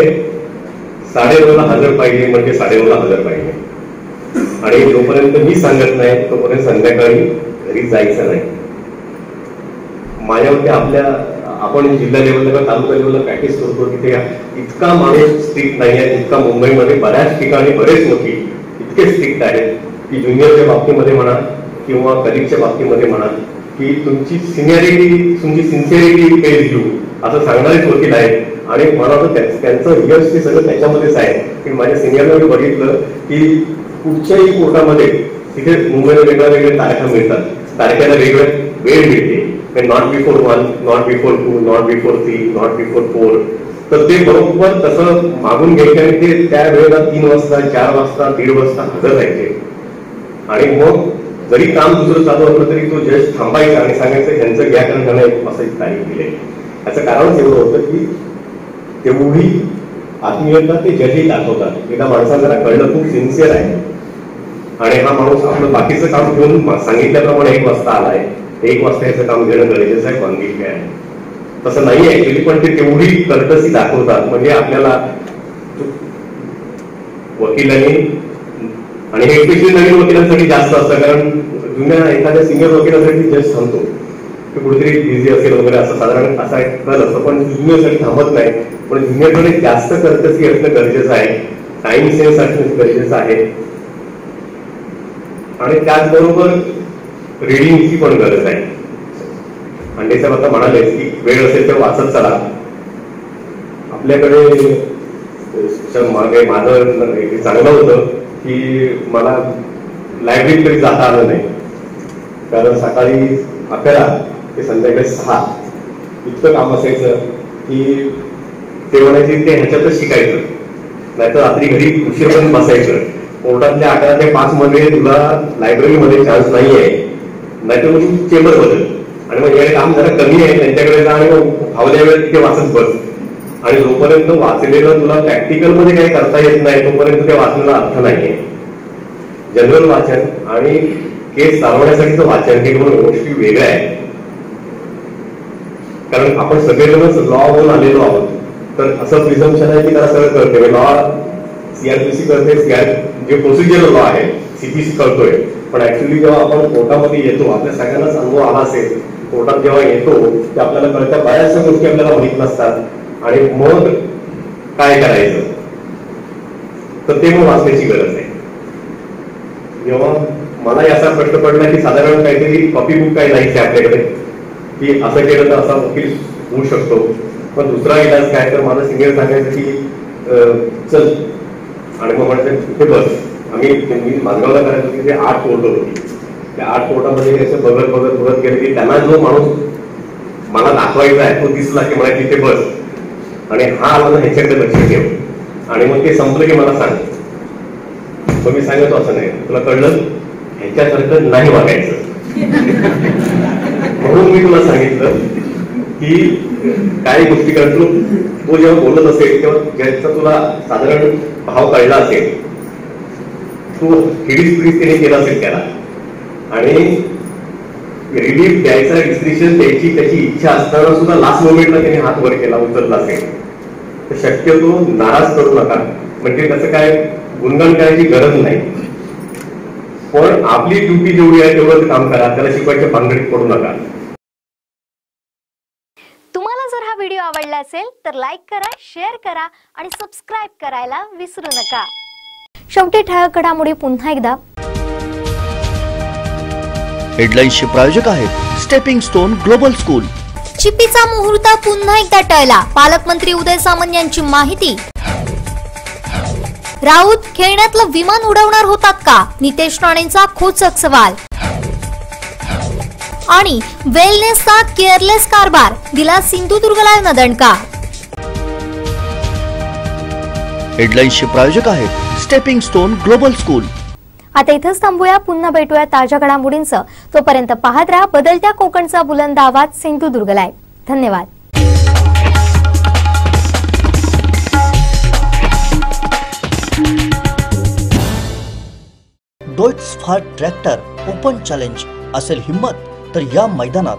Speaker 7: 9:30ला हजर पाहिजे म्हणजे 9:30ला हजर पाहिजे. आणि जोपर्यंत मी सांगत नाही तोपर्यंत संध्याकाळी घरी जायचं नाही. माझ्यावरती आपण जिल्हा लेवलला किंवा तालुका लेवलला प्रॅक्टिस करतो तिथे इतका माणूस स्ट्रिक्ट नाही आहे, इतका मुंबईमध्ये बऱ्याच ठिकाणी बरेच वकील इतके स्ट्रिक्ट आहेत की ज्युनियरच्या बाबतीमध्ये म्हणा किंवा कलिगच्या बाबतीमध्ये म्हणा की तुमची सिनियरिटी, तुमची सिन्सिअरिटी पेज घेऊ असं सांगणारेच वकील आहेत. आणि मला तर त्यांचं यश ते सगळं त्याच्यामध्येच आहे की माझ्या सिनियरला मी बघितलं की कुठच्याही कोर्टामध्ये तिथे मुंबईला वेगळ्या तारखा मिळतात. तारखेला वेगवेगळ्या वेळ मिळते, not before 1, not before 2, not before 3, not before 4. तर ते बरोबर तसं मागून घ्यायचे आणि ते त्या वेळेला 3 वाजता 4 वाजता 1:30 वाजता हजर राहायचे. आणि मग जरी काम दुसरं चालू असलं तरी तो जज थांबायचा आणि सांगायचं त्यांचं घ्या, कारण त्यांना 1 वाजता तारीख दिली. याचं कारणच एवढं होतं की तेवढी आत्मीयता ते जजही दाखवतात. एका माणसाला जरा कळलं खूप सिन्सिअर आहे आणि हा माणूस आपलं बाकीचं काम घेऊन सांगितल्याप्रमाणे 1 वाजता आलाय, 1 वाजता याचं काम घेणं गरजेचं आहे, कॉन्व्हिक आहे. तसं नाही ऍक्च्युअली, पण ते तेवढी कर्तसी दाखवतात. म्हणजे आपल्याला वकिलांनी, आणि हे स्पेशली नवीन वकिलांसाठी जास्त असतं, कारण जुन्या एखाद्या सिनियर वकिलांसाठी जज थांबतो की कुठेतरी बिझी असेल वगैरे, असं साधारण असा एक कल असतं. पण ज्युनियरसाठी थांबत नाही. पण ज्युनियरकडे जास्त कर्तसी असणं गरजेचं आहे, टाइम सेन्स असणं गरजेचं आहे आणि त्याचबरोबर रिडिंगची पण गरज आहे. अंडे साहेब आता म्हणाले की वेळ असेल तर वाचत चला. आपल्याकडे माझं चांगलं होतं की मला लायब्ररीत तरी जाता आलं नाही, कारण सकाळी 11 ते संध्याकाळी 6 इतकं काम असायचं की ते म्हणायचे ते ह्याच्यातच शिकायचं, नाहीतर रात्री घरी उशीरपर्यंत बसायचं. कोर्टातल्या 11 ते 5 मध्ये तुला लायब्ररीमध्ये चान्स नाही आहे, नाहीतर मग तू चेंबर बदल आणि मग हे काम जरा कमी आहे त्यांच्याकडे जा आणि मग फावल्या वेळेत तिथे वाचत बस. आणि जोपर्यंत वाचलेलं तुला प्रॅक्टिकल मध्ये काही करता येत नाही तोपर्यंत ते वाचण्याला अर्थ नाहीये. जनरल वाचन आणि केस चालवण्यासाठीचं वाचन हे दोन गोष्टी वेगळ्या आहेत. कारण आपण सगळेजणच लॉ होऊन आलेलो आहोत, तर असं प्रिझम्पशन आहे की त्याला सगळं कळते. लॉ सीआरपीसी करते, जे प्रोसिजर लॉ आहे सीपीसी करतोय, पण ऍक्च्युअली जेव्हा आपण कोर्टामध्ये येतो, आपल्या सगळ्यांनाच अनुभव आला असेल, कोर्टात जेव्हा येतो ते आपल्याला कळत्या बऱ्याचशा गोष्टी आपल्याला माहित नसतात आणि मग काय करायचं, तर ते मग वाचण्याची गरज आहे. जेव्हा मला असा प्रश्न पडला की साधारण काहीतरी कॉपी बुक काही नाहीच आहे आपल्याकडे की असं केलं तर असा वकील होऊ शकतो, पण दुसरा इलाज काय, तर माझा सिनियर सांगायचं की चल, आणि मग म्हणायचं तिथे बस. मी मानगावला करायचं की ते 8 कोर्ट होती, त्या 8 कोर्टामध्ये असं बघत बघत बघत गेलं की त्यांना जो माणूस मला दाखवायचा आहे तो दिसला की मला तिथे बस आणि हा आला ह्याच्याकडे लक्ष ठेव, आणि मग ते संपलं की मला सांग. मग मी सांगतो असं नाही, तुला कळलं ह्याच्यासारखं नाही वागायचं. म्हणून मी तुला सांगितलं की काही गोष्टी करतो, तो जेव्हा बोलत असेल तेव्हा ज्याचा तुला साधारण भाव कळला असेल, तो हिडीस पिडीस त्याने केला असेल त्याला, आणि रिलीफ द्यायचा, डिस्क्रिप्शन द्यायची त्याची इच्छा असताना सुद्धा लास्ट मोमेंटला त्याने हात वर केला, उचलला असेल, तर शक्यतो नाराज करू नका. म्हणजे त्याचं काय गुणगान करायची गरज नाही, पण आपली ड्युटी जेवढी आहे तेवढंच काम करा, त्याला शिकवायच्या भानगडीत पडू नका.
Speaker 8: तुम्हाला जर हा व्हिडिओ आवडला असेल तर लाईक करा, शेअर करा आणि सबस्क्राईब करायला विसरू नका. शेवटी ठळक घडामोडी पुन्हा एकदा.
Speaker 2: हेडलाईन्सचे प्रायोजक आहेत स्टेपिंग स्टोन ग्लोबल स्कूल.
Speaker 1: चिपीचा मुहूर्त पुन्हा एकदा टळला, पालकमंत्री उदय सामंत यांची माहिती. राऊत खेळण्यातलं विमान उडवणार होतात का, नितेश राणेंचा खोचक सवाल. आणि वेलनेसचा केअरलेस कारभार, दिला सिंधुदुर्गला नदणका.
Speaker 2: हेडलाईन्सचे प्रायोजक आहेत स्टेपिंग स्टोन ग्लोबल स्कूल.
Speaker 8: आता इथंच थांबूया, पुन्हा भेटूया ताज्या घडामोडींचं. तोपर्यंत पाहत राहा बदलत्या कोकणचा बुलंद आवाज सिंधुदुर्ग लाईव्ह. धन्यवाद.
Speaker 2: डॉइट्सफार ट्रॅक्टर ओपन चॅलेंज असेल हिम्मत तर या मैदानात.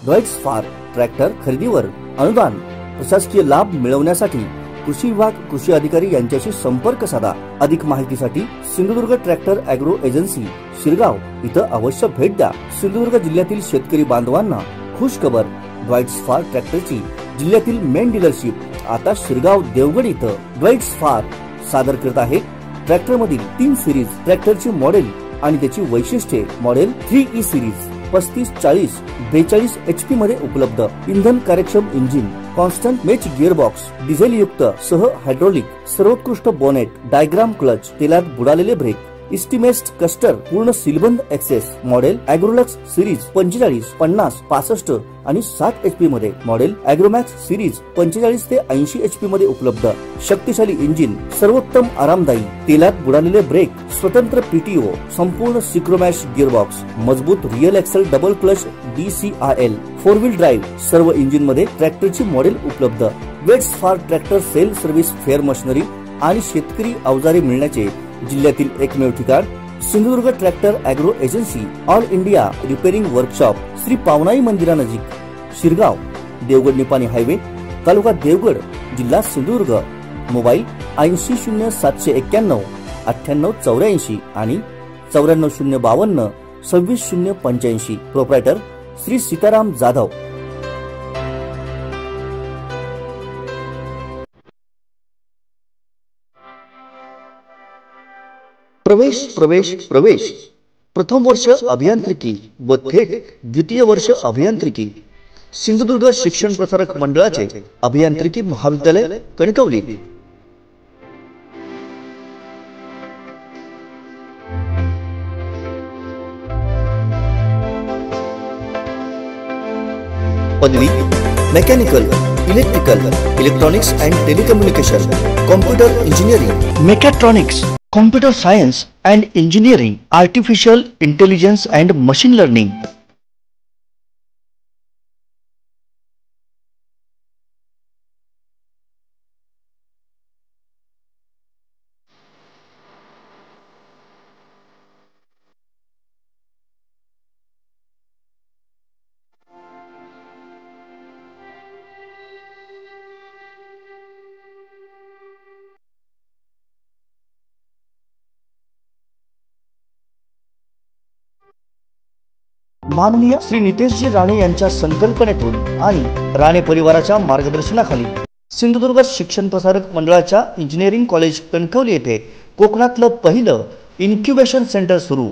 Speaker 2: डॉइट्सफार ट्रॅक्टर खरेदीवर अनुदान, प्रशासकीय लाभ मिळवण्यासाठी कृषी विभाग, कृषी अधिकारी यांच्याशी संपर्क साधा. अधिक माहितीसाठी Sindhudurg tractor agro agency Shirgaon इथं अवश्य भेट द्या. सिंधुदुर्ग जिल्ह्यातील शेतकरी बांधवांना खुश खबर, डॉइट्सफार ट्रॅक्टरची जिल्ह्यातील मेन डीलरशिप आता शिरगाव देवगड इथं डॉइट्सफार सादर करत आहे. ट्रॅक्टर मधील 3 सिरीज ट्रॅक्टरची मॉडेल आणि त्याची वैशिष्ट्ये. मॉडेल 3E सिरीज 3540 42 HP मध्ये उपलब्ध. इंधन कार्यक्षम engine, constant match gearbox, diesel युक्त सह हायड्रोलिक, सर्वोत्कृष्ट बोनेट, डायग्राम क्लच, तेलात बुडालेले ब्रेक, इस्टिमेस्ट कस्टर पूर्ण सीलबंद एक्सेस मॉडेल ॲग्रोलक्स सिरीज 45, 50, 65 आणि 7 HP मध्ये, मॉडेल ॲग्रोमॅक्स सिरीज 45 ते 80 HP मध्ये उपलब्ध. शक्तिशाली इंजिन, सर्वोत्तम आरामदायी, तेलात बुडालेले ब्रेक, स्वतंत्र PTO, संपूर्ण सिक्रोमॅश गिअरबॉक्स, मजबूत real axle double clutch DCIL, 4 wheel drive, सर्व इंजिन मध्ये ट्रॅक्टरची मॉडेल उपलब्ध. वेट्स फॉर ट्रॅक्टर सेल सर्व्हिस फेअर मशिनरी आणि शेतकरी अवजारे मिळण्याचे जिल्ह्यातील एकमेव ठिकाण Sindhudurg tractor agro agency, all India repairing workshop, Shri Pavanai मंदिरानजीक, शिरगाव, देवगड निपाणी हायवे, तालुका देवगड, जिल्हा सिंधुदुर्ग. मोबाईल 800791 9884 आणि 94052 26085. प्रोप्रायटर श्री सीताराम जाधव. प्रवेश प्रवेश प्रवेश प्रथम वर्ष अभियांत्रिकी व थेट द्वितीय वर्ष अभियांत्रिकी सिंधुदुर्ग शिक्षण प्रसारक मंडळाचे अभियांत्रिकी महाविद्यालय कणकवली. पदवी mechanical, electrical, electronics and telecommunication, computer engineering, mechatronics, Computer Science and Engineering, Artificial Intelligence and Machine Learning. माननीय श्री नितेशजी राणे यांच्या संकल्पनेतून आणि राणे परिवाराच्या मार्गदर्शनाखाली सिंधुदुर्ग शिक्षण प्रसारक मंडळाच्या इंजिनिअरिंग कॉलेज कणकवली येथे कोकणातलं पहिलं इन्क्युबेशन सेंटर सुरू.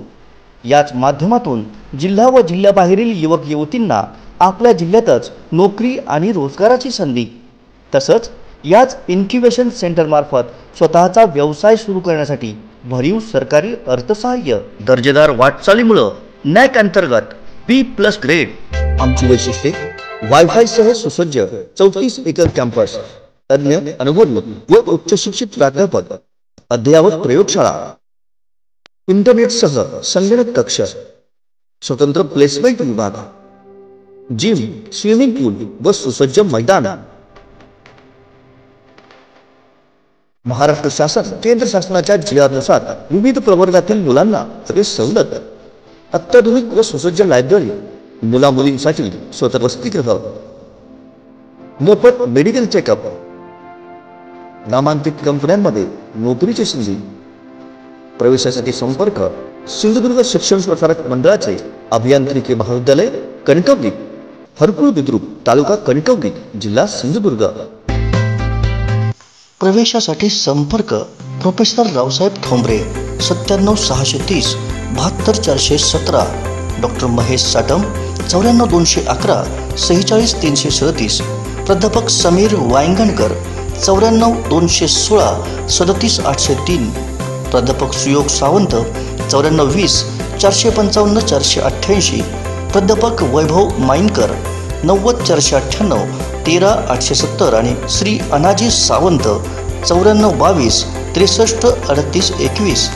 Speaker 2: याच माध्यमातून जिल्हा व जिल्ह्याबाहेरील युवक युवतींना आपल्या जिल्ह्यातच नोकरी आणि रोजगाराची संधी, तसंच याच इन्क्युबेशन सेंटर मार्फत स्वतःचा व्यवसाय सुरू करण्यासाठी भरीव सरकारी अर्थसहाय्य. दर्जेदार वाटचालीमुळे नॅक अंतर्गत B+ ग्रेड. आमची वैशिष्ट्ये वायफाय सह सुसज्ज 34 एकर कॅम्पस, तज्ञ अनुभवी व उच्च शिक्षित प्राध्यापक, अद्ययावत प्रयोगशाळा, इंटरनेटसह संगणक कक्ष, स्वतंत्र प्लेसमेंट विभाग, जिम, स्विमिंग पूल व सुसज्ज मैदान. महाराष्ट्र शासन केंद्र शासनाच्या जिल्ह्यानुसार विविध प्रवर्गातील मुलांना सवलत, अत्याधुनिक व सुसज्ज लायब्ररी, मुला मुलींसाठी स्वतः वसतिगृह, मोफत मेडिकल चेकअप, नामांकित कंपन्यांमध्ये नोकरीची संधी. प्रवेशासाठी संपर्क सिंधुदुर्ग शिक्षण प्रसारक मंडळाचे अभियांत्रिकी महाविद्यालय कणकवली, हरकुळ बुद्रुक, तालुका कणकवली, जिल्हा सिंधुदुर्ग. प्रवेशासाठी संपर्क प्रोफेसर रावसाहेब ठोंबरे 97 630 72 417, डॉक्टर महेश साटम 94 211 46 337, प्राध्यापक समीर वायंगणकर 94 216 37 803, प्राध्यापक सुयोग सावंत 94 20 455 488, प्राध्यापक वैभव माईनकर 90 498 13 870 आणि श्री अनाजी सावंत 94 22 63 38 21.